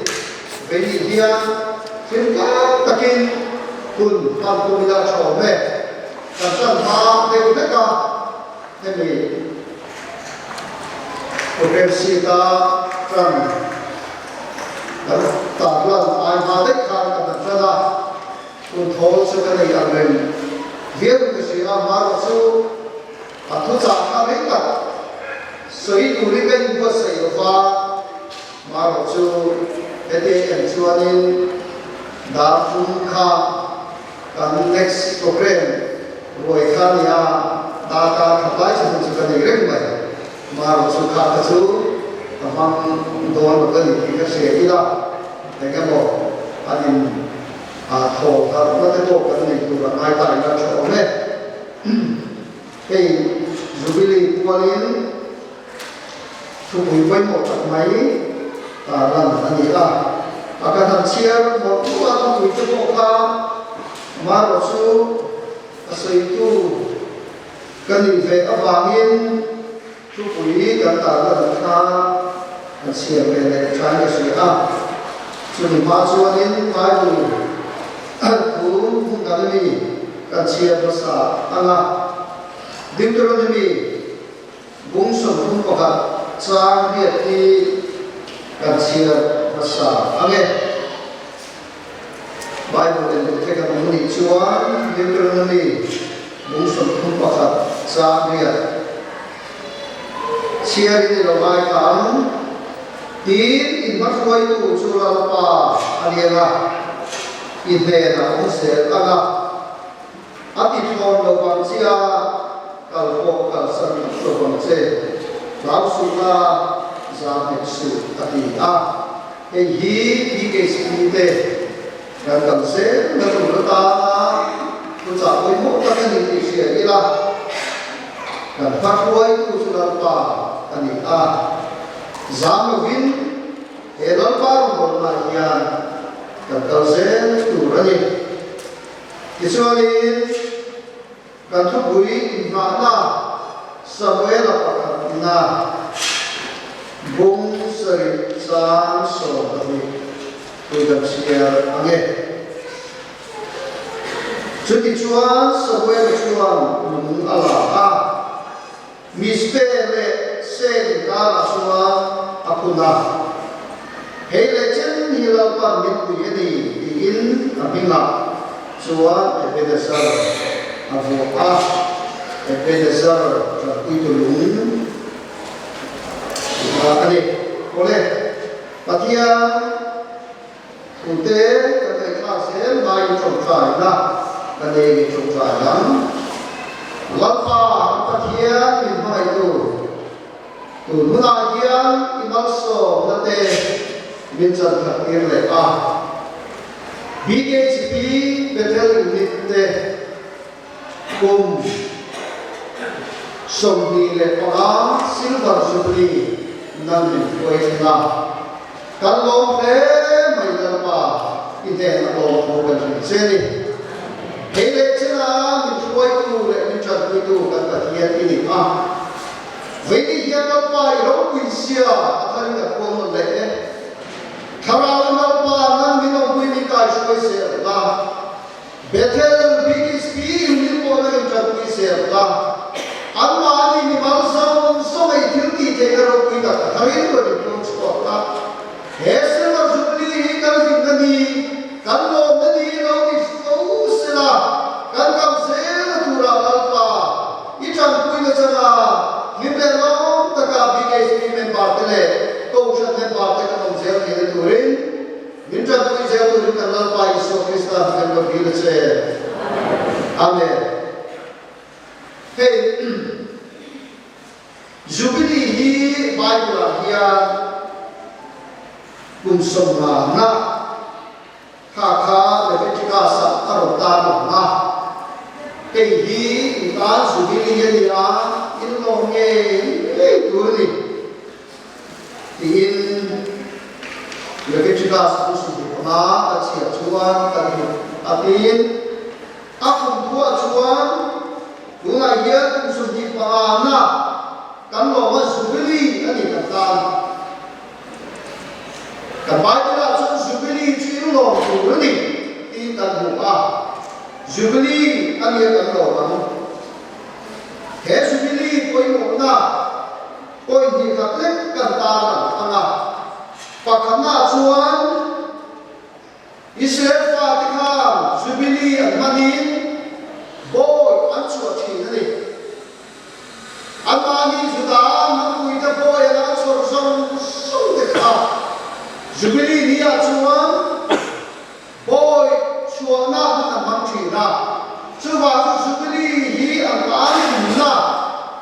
beni dia sinka takin kun kan kumila chome kan san ha de beka hemi prevensi ta kan Taglan ai hadik kan kadang-kadang untuk sekali amen. Biar kesia marusu atau jangan mereka sehingga mereka buat sesuatu marusu jadi encuanin dapun kan next program boleh kan ya data kapai sekali remai marusu kacu Tamang doan berkali kita sedia, mereka mau adin atau kalau kita tu kan itu ramai tak ada cakapnya. Hei, jubili kualin, tubuh ibu mau tak mai, taran anilah. Akan hancur, mau tuan tubuh itu muka, marosu, asal itu kan ini abangin, tubuh ini kan taran kan siapa yang cakap siapa, cuma masukin baru, aku bukan ini kan siapa besar, anak, diktator ini, bungsu pun pakai cara dia di kan siapa besar, anak, Bible yang kita mengenai cuan, diktator ini, bungsu pun pakai cara dia, siapa ini ramai kan. In matway tu surah pa aliena idena usel aga ati thon lo bang sia kalpo kalsan lo bang se lausula zamek su ati hi ke spite dan kalse na turta tu sa ko mo ta ni sia ila dan matway tu surah pa ani Zamovin Elal Baru Bermahian Kantalzen Turani Kecuali Kantubui Imana Samuel Apakatina Bung Seri San Sodami Tudam Siar Ange Jadi cuan Samuel cuan Namun Allah Mispele Sen Kala Suan Akuna hei le chen hi lo pa mit pu ye ni in apinga chua Ebenezer avo a Ebenezer tra pui tu lung ani ole patia ute ka kai kha se mai chong chai na ka ne gi chong chai yang lapa patia in mai tu nuna hian imal so na te min chan thak ir le a BKCP Bethel Unit te kum som ni le pa silver jubilee nan ni koi na kan lom le mai la pa ite na lo ko kan se ni he le chana min koi tu le min chan tu tu kan ta hian ni a vậy thì hiện nay phải đâu quý xia, anh ta có một lẽ, thằng nào nó pa nó mình nó quý mình cái gì quý xia là, Bethel BKCP mình có cái gì quý xia là, anh mà đi mình bảo sao sao mấy thiếu gì thế cái đâu quý cả, thằng ấy có được không chịu là, hết sự là jubilee cái gì cái gì, cái lo cái gì nó đi đâu xia là, cái cảm xia là tu ra là pa, ít chẳng quý là chẳng là Libre lo taka BKCP member tele Koshan member teka nom sel ni turin minjan tu sel turin kanal pa Isu Krista kan berdiri se amen hey jubilee hi Bible hiya kum somna na kha Leviticus arota na hey hi ta jubilee ni a in lo nghe tu ni in Leviticus tu na ta chia chuan ta ni atin akum tua chuan tu ngai hian tu su di pa na kan lo ma jubilee ani kan tan kan bai ta chu jubilee chi lo tu ni tin kan hu a jubilee ani kan lo ma he jubilee koi mo na koi hi khak lek kan ta na anga pakhana chuan Israel fa ti kha jubilee an manin boy an chu thi na ni an mani juda na pui ta boy na chor song te kha jubilee ni a chuan boy chuan na na mang thi na chu ba jubilee hi an na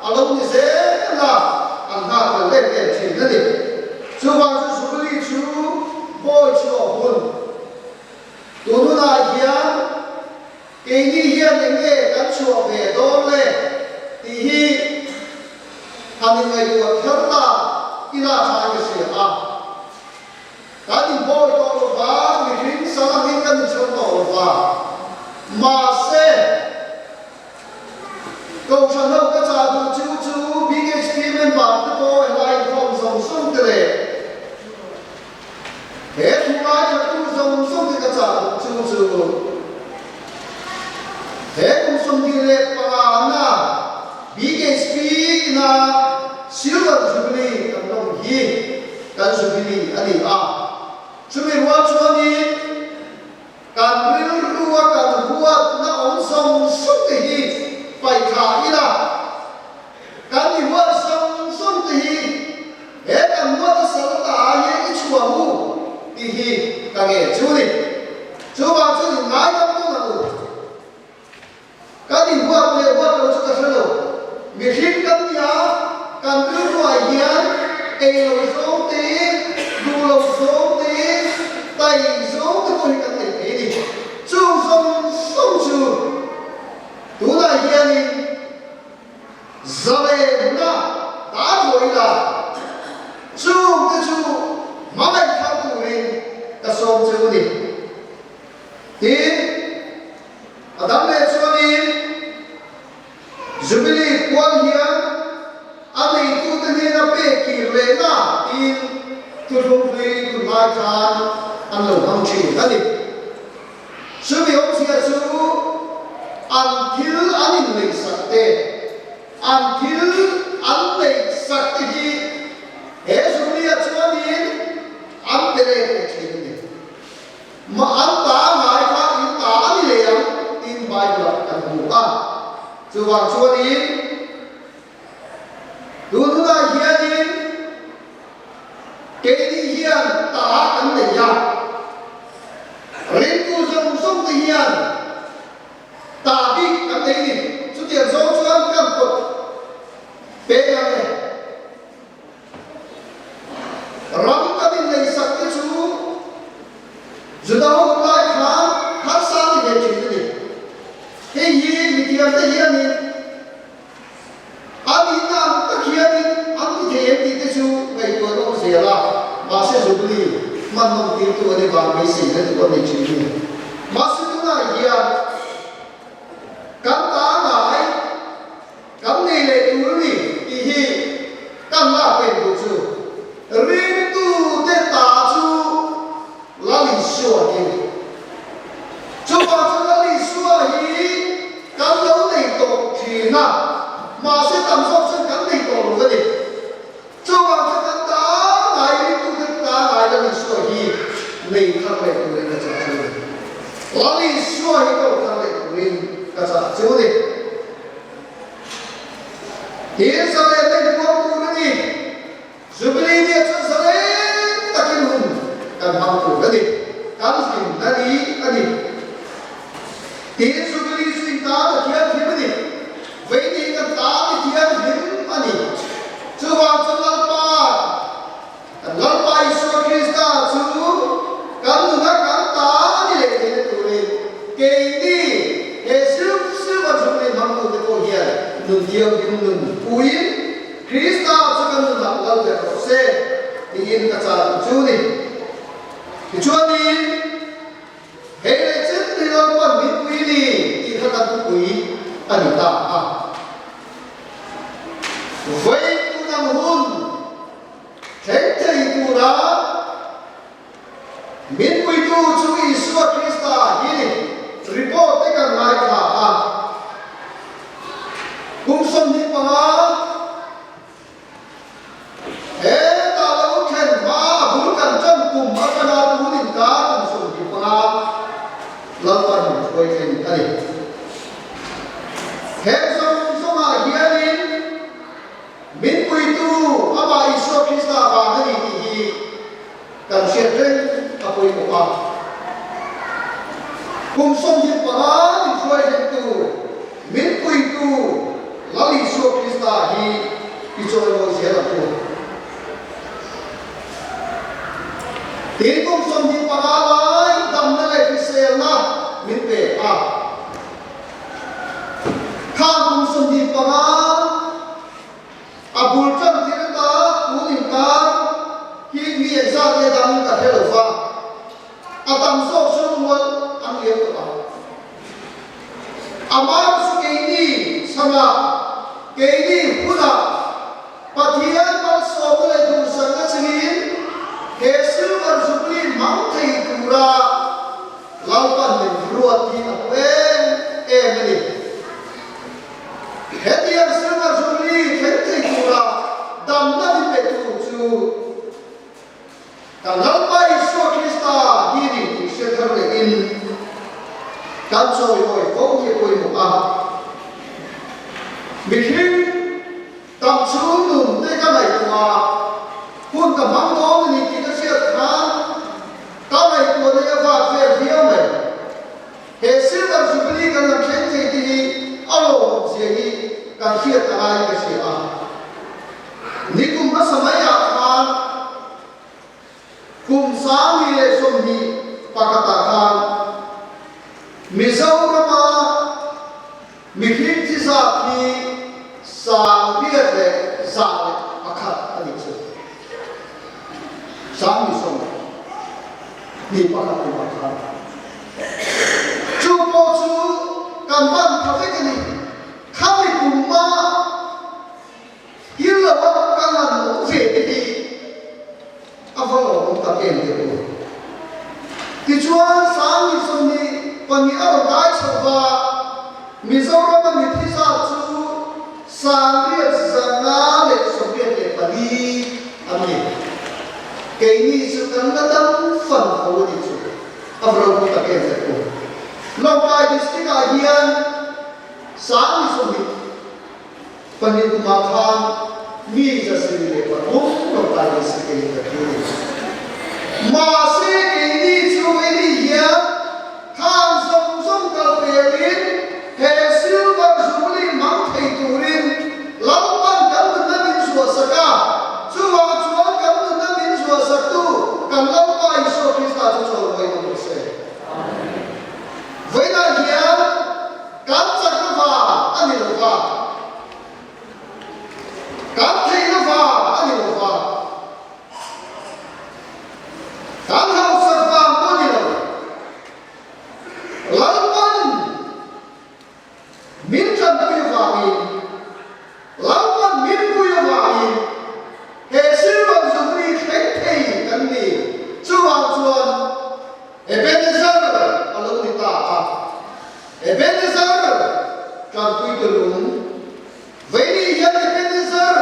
along ni se la an ha ko le ke thi na ni chu ba jubilee chu boy chu hun tu nu na hian ke ni hian ne nge kan chu ve do le ti hi han ngai du thar ta ina cha ke se a ka ni boy do ba mi rin sa ni kan chu do ba ma se câu chuyện đâu các cha tu chú BKCP member các cô lại phòng dòng sông tề hết thu lãi cho tu dòng sông thì các cha chú hết cũng sông đi lệ pa na BKCP na silver jubilee kan long hi kan jubilee ani a chumi wa chuani kan ruwa kan huwa na on sông te hi phải thả đi là cái gì mua xong thì hết cả mua cái sản ta những cái chùa mu thì cả nghề chú đi chú vào chú thì nói lắm cũng là đủ cái gì mua về mua đâu chú ta sẽ đâu việc khiến cái nhà cần cứ ngoài hiến cây lầu số tí đu lầu số tí tay số tí có cái này thế đi chú xong chú tu na hian zale na ta rồi là chu cái chu mà mày tham tu rin ta som chu ni tin adam le chu ni jubilee quan hian ani tu te ni na pe ki le na tin tu thong vi tu mai chan an lo hang chi ani chu bi ông sia chu until anin lei sakte until an lei sakte hi he julia chuanin an pe lệ cái chuyện này mà anh ta ngài khác in ta đi lệ in bài được cần ngủ chú hoàng chúa đi luôn thứ này hiền đi cái đi hiền ta cần để ya riêng tu trong sống thì hiền ta đi cần để đi chú tiền số chú ăn cần cột bé làm này rắm cái bên này sạch cái chú dù đâu lại khá sáng thì về chuyện gì cái gì bị thiệt cái gì này anh đi làm tất kia đi anh đi thiệt thì cái chú ngày tuổi nó sẽ là mà sẽ giúp đi mà nông tiền tuổi này vàng mấy xí này tuổi này chuyện gì mà sẽ thứ này gì à cắn tá lại cắn này lệ tuổi này thì cắn là quyền của chú riêng tu để ta chú là lý xua đi chú bảo chú là lý xua đi cắn dấu này tổ thì nào mà sẽ tầm sốc sẽ cắn này tổ rồi đi chú bảo chú cắn tá lại riêng tu để ta lại là lý xua đi này thằng này tụi này là chú là lý xua đi tổ thằng này tụi này là chú đi hiện giờ này đây có tu nữa đi Jubilee dia sering takin hum kan mampu tadi kan sin tadi tin Jubilee sin ta da kia kia tadi vậy thì kan ta di kia him ani chuwa lalpa Yesus Kristus chu kan na kan ta di le le tu le ke ni Yesus wa Jubilee mampu de ko hier nun dia him nun uin Krista chukan na lal de se in ka cha chu ni chu ni he le chen ni lo kon mi pui ni ti kha ka tu pui ani ta a vai tu nam hun thei thei tu ra min pui tu chu Yesu Krista hi ni report te kan mai kha a kum som ni pa ta lâu khen ba bún cần chân cùng mà cái nào bún thịt cá cùng sườn thịt ba lần lần tôi khen cái này khen xong mà kia đi miễn quy tu apa Yesus Kristus và cái gì thì cần xét lên apa itu apa cùng xong thịt ba thì tôi khen tu miễn quy tu lalu Yesus Kristus thì Yesus mau siapa tu Tiếng công xuân thì bằng ai đâm nó lại cái xe na miễn về khang công xuân thì bằng bùn chân thì nó ta cú nhìn ta khi hiện ra cái đâm cả theo đầu pha đâm sâu xuống luôn ăn liếm của ta mà số cái đi sang là cái đi cũng là và thiên ban số cái này đủ sang cái gì Yesus kan Jubilee mang thei tura laupan min ruat hi apen ni hetian silver Jubilee thei tura dam na di pe tu chu kan lalpai Yesus Krista hi ni se thar le in kan soi oi ko hi koi mu mi hin tam chu nun te ka mai tua kun ka mang mo ni ki ka sia khan ka mai ko ne va fe hiao mai he silver Jubilee kan na khen te ti alo je hi kan sia ta ai ka sia ni kum ma samaya khan kum sa ni le som ni pakata khan Mizorama mi hin chi sa ki sa bia le sa akhat ani chu sáng đi xong đi bắt đầu đi bắt đầu chú bố chú cảm ơn các cái này không bị cùng mà hiểu là các cái là một về đi anh phải làm tập em được thì chúa sáng đi xong đi còn những ông đại sầu và mình sau đó mà mình thấy sao chú sáng biết rằng là để sống biết để phải đi anh nhỉ cái này kan na dam fan ho ni chu abro ta ke se ko Longkai district hian sang ni so ni panin kuma khan mi ja se le pa Longkai district ke ni ma se ke ni chu ni ya khan som som kal pe rin he silver juli mang thei turin lampan kan na min su saka chuwa chuan kan na min su saktu kan Longkai so Krista chu chol moi no se với đại diện các chất nó vào anh hiểu vào các thầy nó vào anh hiểu vào các học sinh vào anh hiểu lãnh quân miễn trần quy vào in lãnh quân miễn quy vào in hệ sư bằng dùng đi khách thầy cần đi chú vào chuồn hệ bên dân Allah ni ta Ebenezer kan kui tulung Vaini yan Ebenezer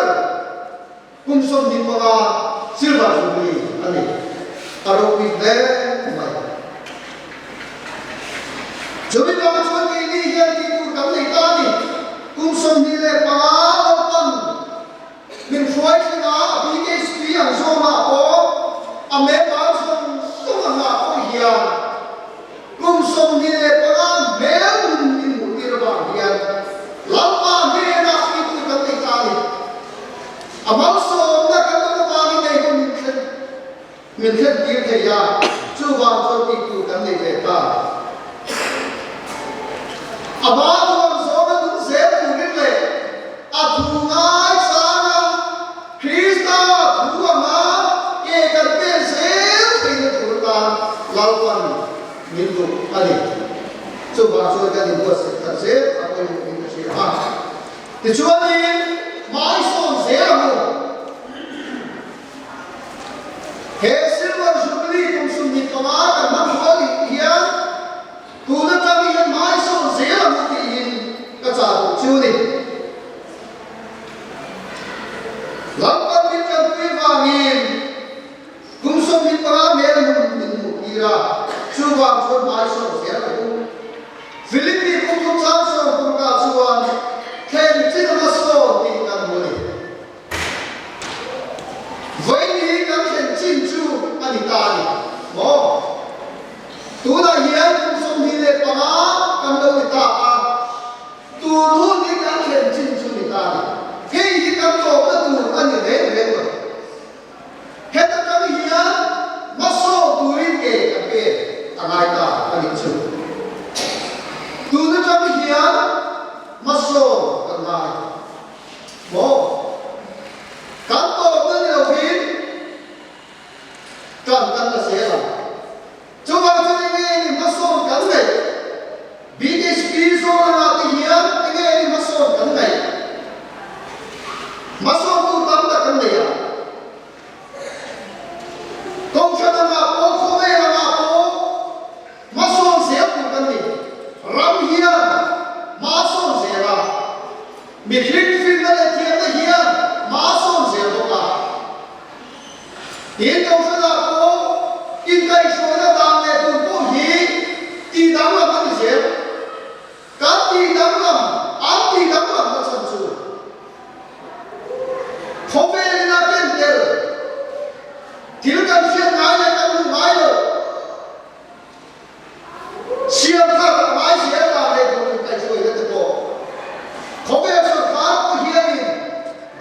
kum som ni mga silver jubilee ani aro kui de mai Jobi ba chuan ki ni yan ki tu kam nei ta ni kum som ni le pa opan min fuai na bi ke spi ang so ma o ame ba som so ma ko hian kum som ni le pa mel ni mu ni ra ba hian lampa he na ki tu kan nei ta ni amal so na kan na ba ni nei ko min khen ki thei ya chu wa so ki tu kan nei ve ta aba ko so na tu se tu ni le a thu ngai sa na Krista thu ma ke kan pe se thei na tu ta lau pan min tu ani chu ba so ka ni bo se ta se a ko ni se ha ti chu ani mai son se mo he silver jubilee kum sum ni ka ma ka ma ko ni hian tu na ta mi mai son se mo ti in ka cha chu ni lam pan ni kan pi wa ngin kum sum ni pa me mu ira chu wa so mai son se mo Filipi kum kum sa so kum ka chuan ken tin ma so ti kan mo ni vai ni kan ken chin chu ani ta ni mo tu na hian kum som ni le pa kan lo ni ta a tu lu ni kan ken chin chu ni ta ni he hi kan to na tu ani le le mo he ta kan hian ma so tu ri ke ka pe angai ta ani chu tu na cham hian maso kan mai mo kan to na ni lo hin kan na se la chu ba chu ni ni maso kan nei bi ke spirit so na ti hian ti ke ni maso kan nei maso tu tam ta kan nei ya kong cha na ko ko ve na ko maso se ku kan ni ram hian ma son se ra mi hrik fin na le thiam na hian ma son se to ka in to sa na ko in kai so na dang le tu ko hi ti dang la ma ni se ka ti dang la an ti dang la ma chan chu khobe na ken tel til kan sian ngai le kan lu ngai lo siam tha mai sia ta le ko kai choi le ko khobe so kha ko hian ni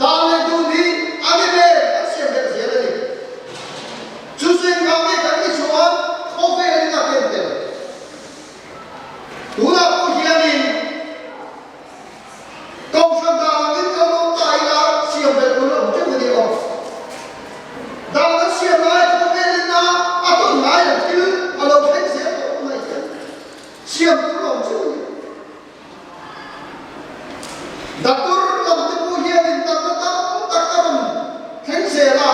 ta le du ni ani le siam le sia le ni chu sen ga me kan ni chuan khobe ni na ken tel tu na ko hian ni kong sam da la min ko tai la siam le ko lo chu ni o da la siam lai ko me ni na a to ngai le til a lo phen se ko mai siam tu lo chu datur lam te pu hian in ta kam khen se la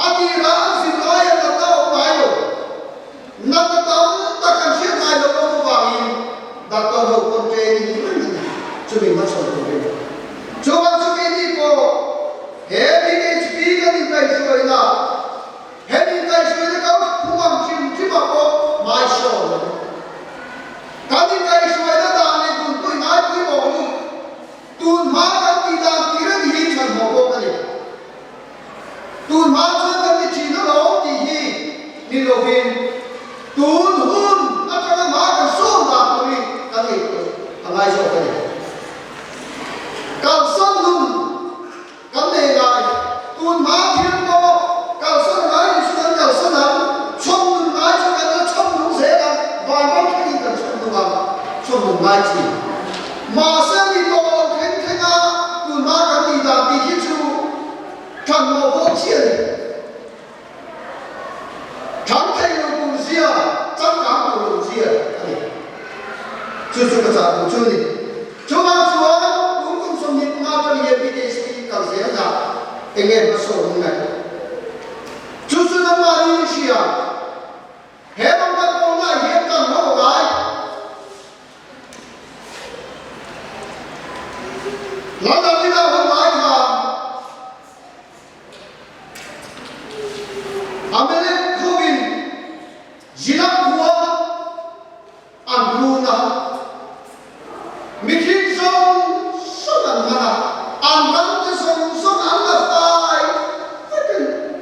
ati ra sin lai ta ta o mai lo na ta ta kan siam mai lo ko wa in datur ho kon te ni chu bi ma so ko chu ba chu ni ko he bi ke speak ni kai so ina he ni kai tuôn hun ở trong má cái số mà tôi cái gì thằng ai số cái này cao sơn nun cái này là tuôn má thiên cô cao sơn nói đi xuống cao sơn hầm trong nun nói cho cái nó trong nun dễ lắm vài năm khi cần trong nun hầm trong nun nói chỉ mà xem đi cô khen khen à tuôn má cái gì làm đi hết chú thằng một vô chiến thằng thầy nó cũng gì à chắc chắn cũng gì à chú cái啥cũng chú đi chú mà chú cũng cũng sống như mà cho nhiều bị cái gì cái gì à anh em nó sống này chú nó mà đi gì à hết bằng cái con này hết bằng nó cái nó là cái nào không phải mà Amerik Kovin Jilak Kuwa Anruna Mikin Song Sonan Mana Angan Te Song Song Angan Tai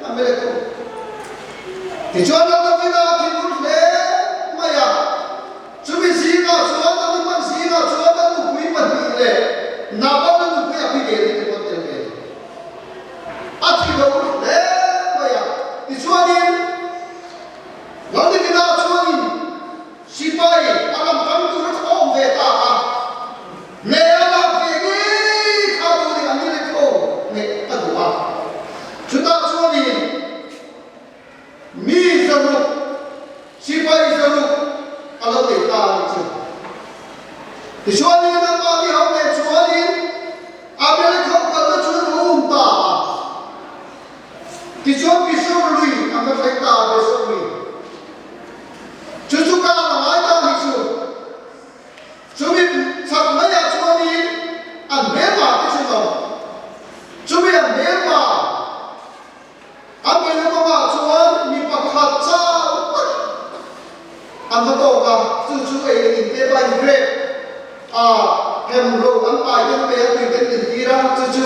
Amerik Thì cho nó có cái nào thì muốn thế mà ya chú bị gì nào chú nó cũng mang gì nào chú nó cũng quý mình bị lệ nào bao nó cũng quý bị lệ thì có tiền lệ thì đâu thế mà ya thì cho nên nó thì cái nào cho nên sipai alam kamu tu nó ôm về ta nè alam về đi khao tu thì anh đi thôi nè ta đủ à chúng ta cho nên mi zaruk sipai zaruk kalau kita itu kecuali kita bagi orang kecuali apabila kau kalau cuma umta kecuali besok lui kami kita besok lui cucu kalau ada itu cuma sama ya cuali ambil kecuali cuma ambil apabila kau cuali mi pakat anh bắt đầu cả chú ấy nhìn thấy bao nhiêu great em rồi anh phải cái bé từ cái tiền kia ra chú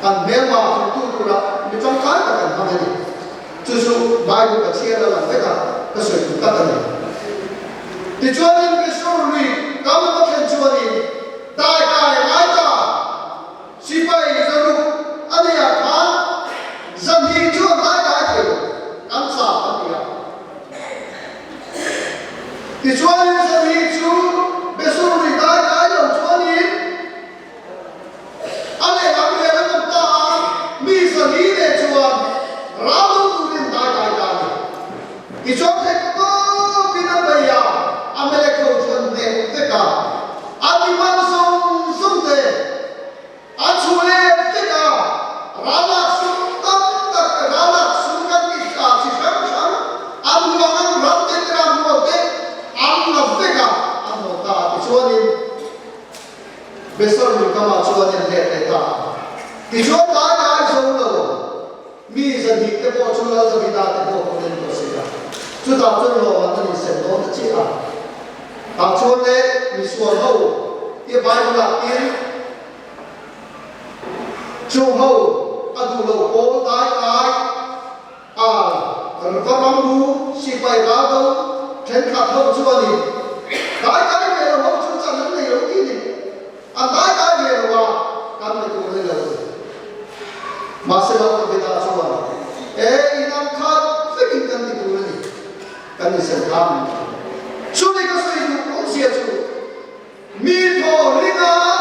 anh bé mà tu ra mình trong cái là cần làm gì chú bài của cái chia ra là cái sự chúng ta cần thì cho nên cái số này các bạn có thể cho nên đại cái ai ta si phải rồi anh ấy à dân hi cho đại cái thì anh sao anh ấy thì cho nên giờ thì chú bây giờ mình cái rồi cho nên anh ấy làm việc nó cũng ta mi giờ thì để cho làm được nên cái thì cho thấy có cái nào bây giờ anh ấy không chọn để tất cả anh đi mang sông sông thế anh chú lên tất cả ra là sông tất cả ra là sông cái cả chỉ sáng sáng anh mang anh làm thế cái làm một thế anh làm tất cả anh một ta thì cho nên bây giờ mình come out cho nên để ta thì cho cái số rồi mi giờ thì cái bộ chú là giờ ta cái bộ của mình có gì cả chú ta cho nó mà nó sẽ nó chỉ à ta cho nên mi xuống hậu cái bài là tiếng chú hậu anh tu lâu cố tái cái còn có lắm đủ si bài ra đâu trên khắp hậu cho nên cái về là hậu chú chẳng những này đâu cái gì anh cái về là cái này cũng lên rồi mà sẽ đâu có ta cho anh năm khác phải kinh cần thì cũng lên cần thì sẽ làm chú này có sự cũng sẽ chú mi thổ linh á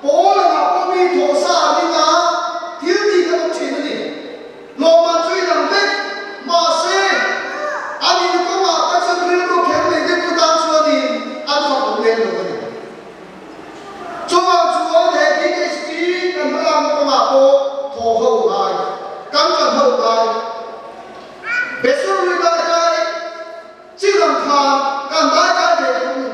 bố là có mi thổ xa linh á thiếu gì cái công chuyện này lo mà truy làm việc mà sẽ anh ấy có mà các sự liên tục khéo mình cái chúng ta chưa thì anh phải cũng lên được rồi cho chúa để cái gì cần phải làm có mà bố thổ hậu này cam cần hậu này bây giờ người ta cái 只能看干大家的东西，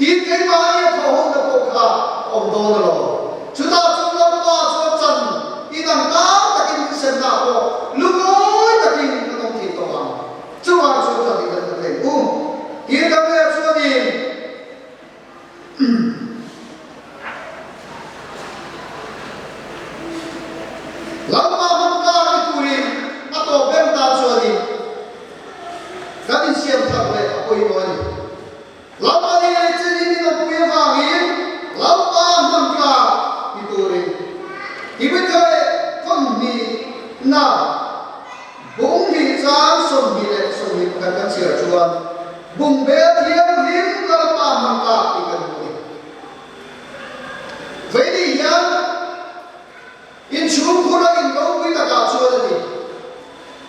tin cái mà đi thầu hôn được cuộc cả ông đó rồi chúng ta trong năm qua cho chân đi đằng cá ta kinh xem nào có lúc ấy ta kinh nó không thì tổ hoàng chú hoàng chú ta đi gần gần kiến ta nghe chú đi lắm mà không ca cái tụi à tổ bên ta chú đi cái đi xem thật vậy ôi nói đi lắm mà đi này trên đi nó quay vàng đi lắm mà không ca cái tụi thì bây giờ không đi nào bung đi trang sông đi lệ sông đi cái chia chuan bung bé thiêng liêm cái pa mang ca thì cái gì vậy đi nhá in chung khô ra in đâu quý ta cả chuan đi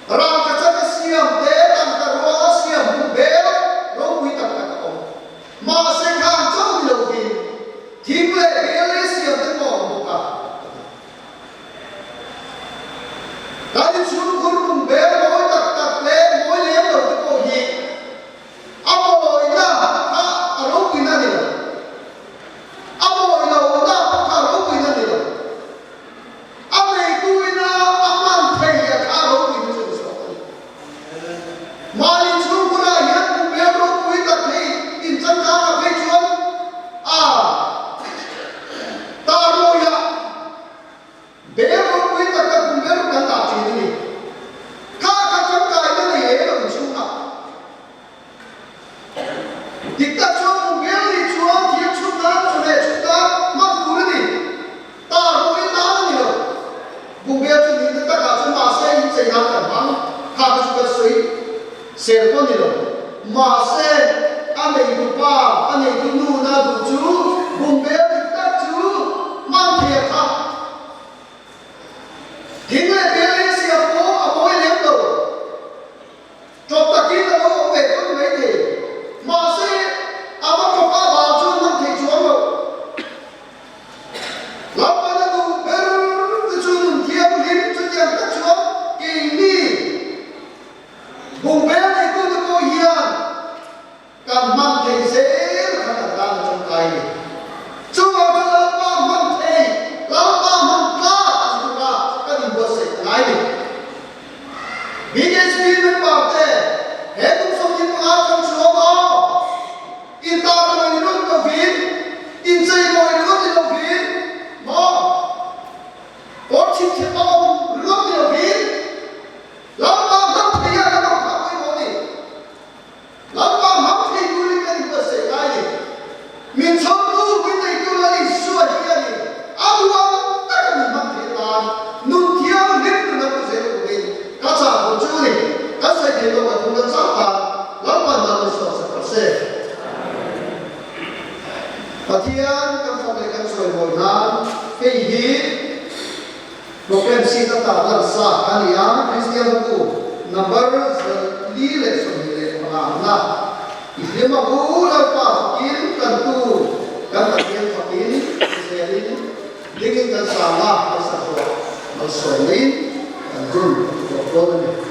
ram cái chắc cái xiêm té tăng cái roa xiêm bung bé đâu quý ta cả ông mà sẽ khang trong lâu đi thím lệ bé lấy xiêm tới bỏ một cả cái chúng con cùng bé mỗi tập lên mỗi liếm đầu cái cổ gì ông ngồi ra ở đâu quỳ ra đi đâu ông ngồi đầu ra ở đâu quỳ ra đi đâu ông này tôi na ông mang thầy ở đâu quỳ ra đi đâu mà đi chúng con là hiện cùng bé đâu quỳ tập thì in chân ra là phải chuan ta rồi ya bé đâu quỳ tập cái cùng bé đâu cần tạo chuyện gì thì ta cho một bé đi chúa thì chúng ta mong muốn đi ta rồi ta đi đâu một bé chúng ta cả chúng ta sẽ đi chơi hàng cả mắm hàng chúng ta suy sẽ có đi đâu mà sẽ anh ấy tụ ba anh ấy tụ nu na tụ chú một bé thì ta chú mang thiệt ha thì người bé đi xia phố ở mỗi liếm đầu cho ta kia ta đâu về có mấy gì mà sẽ à bắt cho ba bà chú năm thì chú rồi lắm mà nó tụ bé chú thiêm liếm chú thiêm ta chú kỳ đi vùng bé này tôi được cô hiền càng mang thầy dễ khả năng đang trong tay này chú vào cho ba mang thầy lắm ba mang ca chú ra các điểm bớt sẽ lại đi BSP nó bảo thế hết cũng xong những áp trong số đó in ta rồi nó có viên in dây rồi nó thì là viên mà có chim chim ông nó thì là viên lắm ba mang thầy ra nó không phải có gì lắm ba mang thầy tôi lên cái bớt sẽ lại đi mình sống tu cái này tôi là đi suốt kia đi áo quần tất cả mình mang thầy ta nung thiêu nếp nó cũng sẽ của mình các sản của chú này các xây thì tôi cũng đã sắp hàng lắm mà nó sẽ có xe và thiên các phòng này các sồi hồi nan cái gì program si ta ta là sa anh ya Christian ku number lý lệ sồi lệ mà na if mà cú là pa kiến cần tu cần tập kiến tập kiến sẽ đi đi cần sa la phải sa rồi nó sồi lên cần run rồi rồi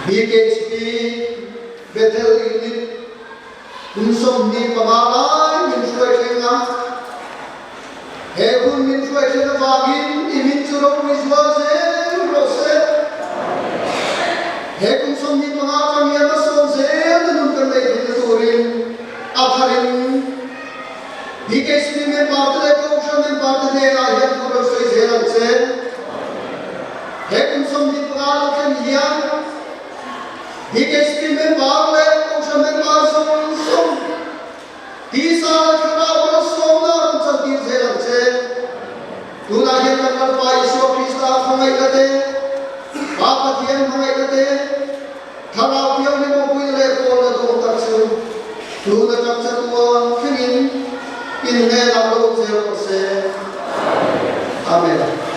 BKSP Bethel Unit Kunsom ni pamala min suai thenga he kun min suai thenga wangin imin churo visual se rose he kunsom ni pamala kami ana son se nun kan dai din turin atharin BKSP में बात ले को ऑप्शन में बात ले रहा है पूरा सही से रंग से है कुंसम दी प्रकार के लिया BKSP में बात ले ऑप्शन में बात सुन तीसरा खड़ा हुआ सोना कुंसम दी से रंग से तू ना ये कर पाई सो तीसरा हमें कहते बात पतियन हमें कहते खड़ा पियो ने को कोई ले को ना तो तक से तू ना तक से तू फिर in the name of the Lord, Amen.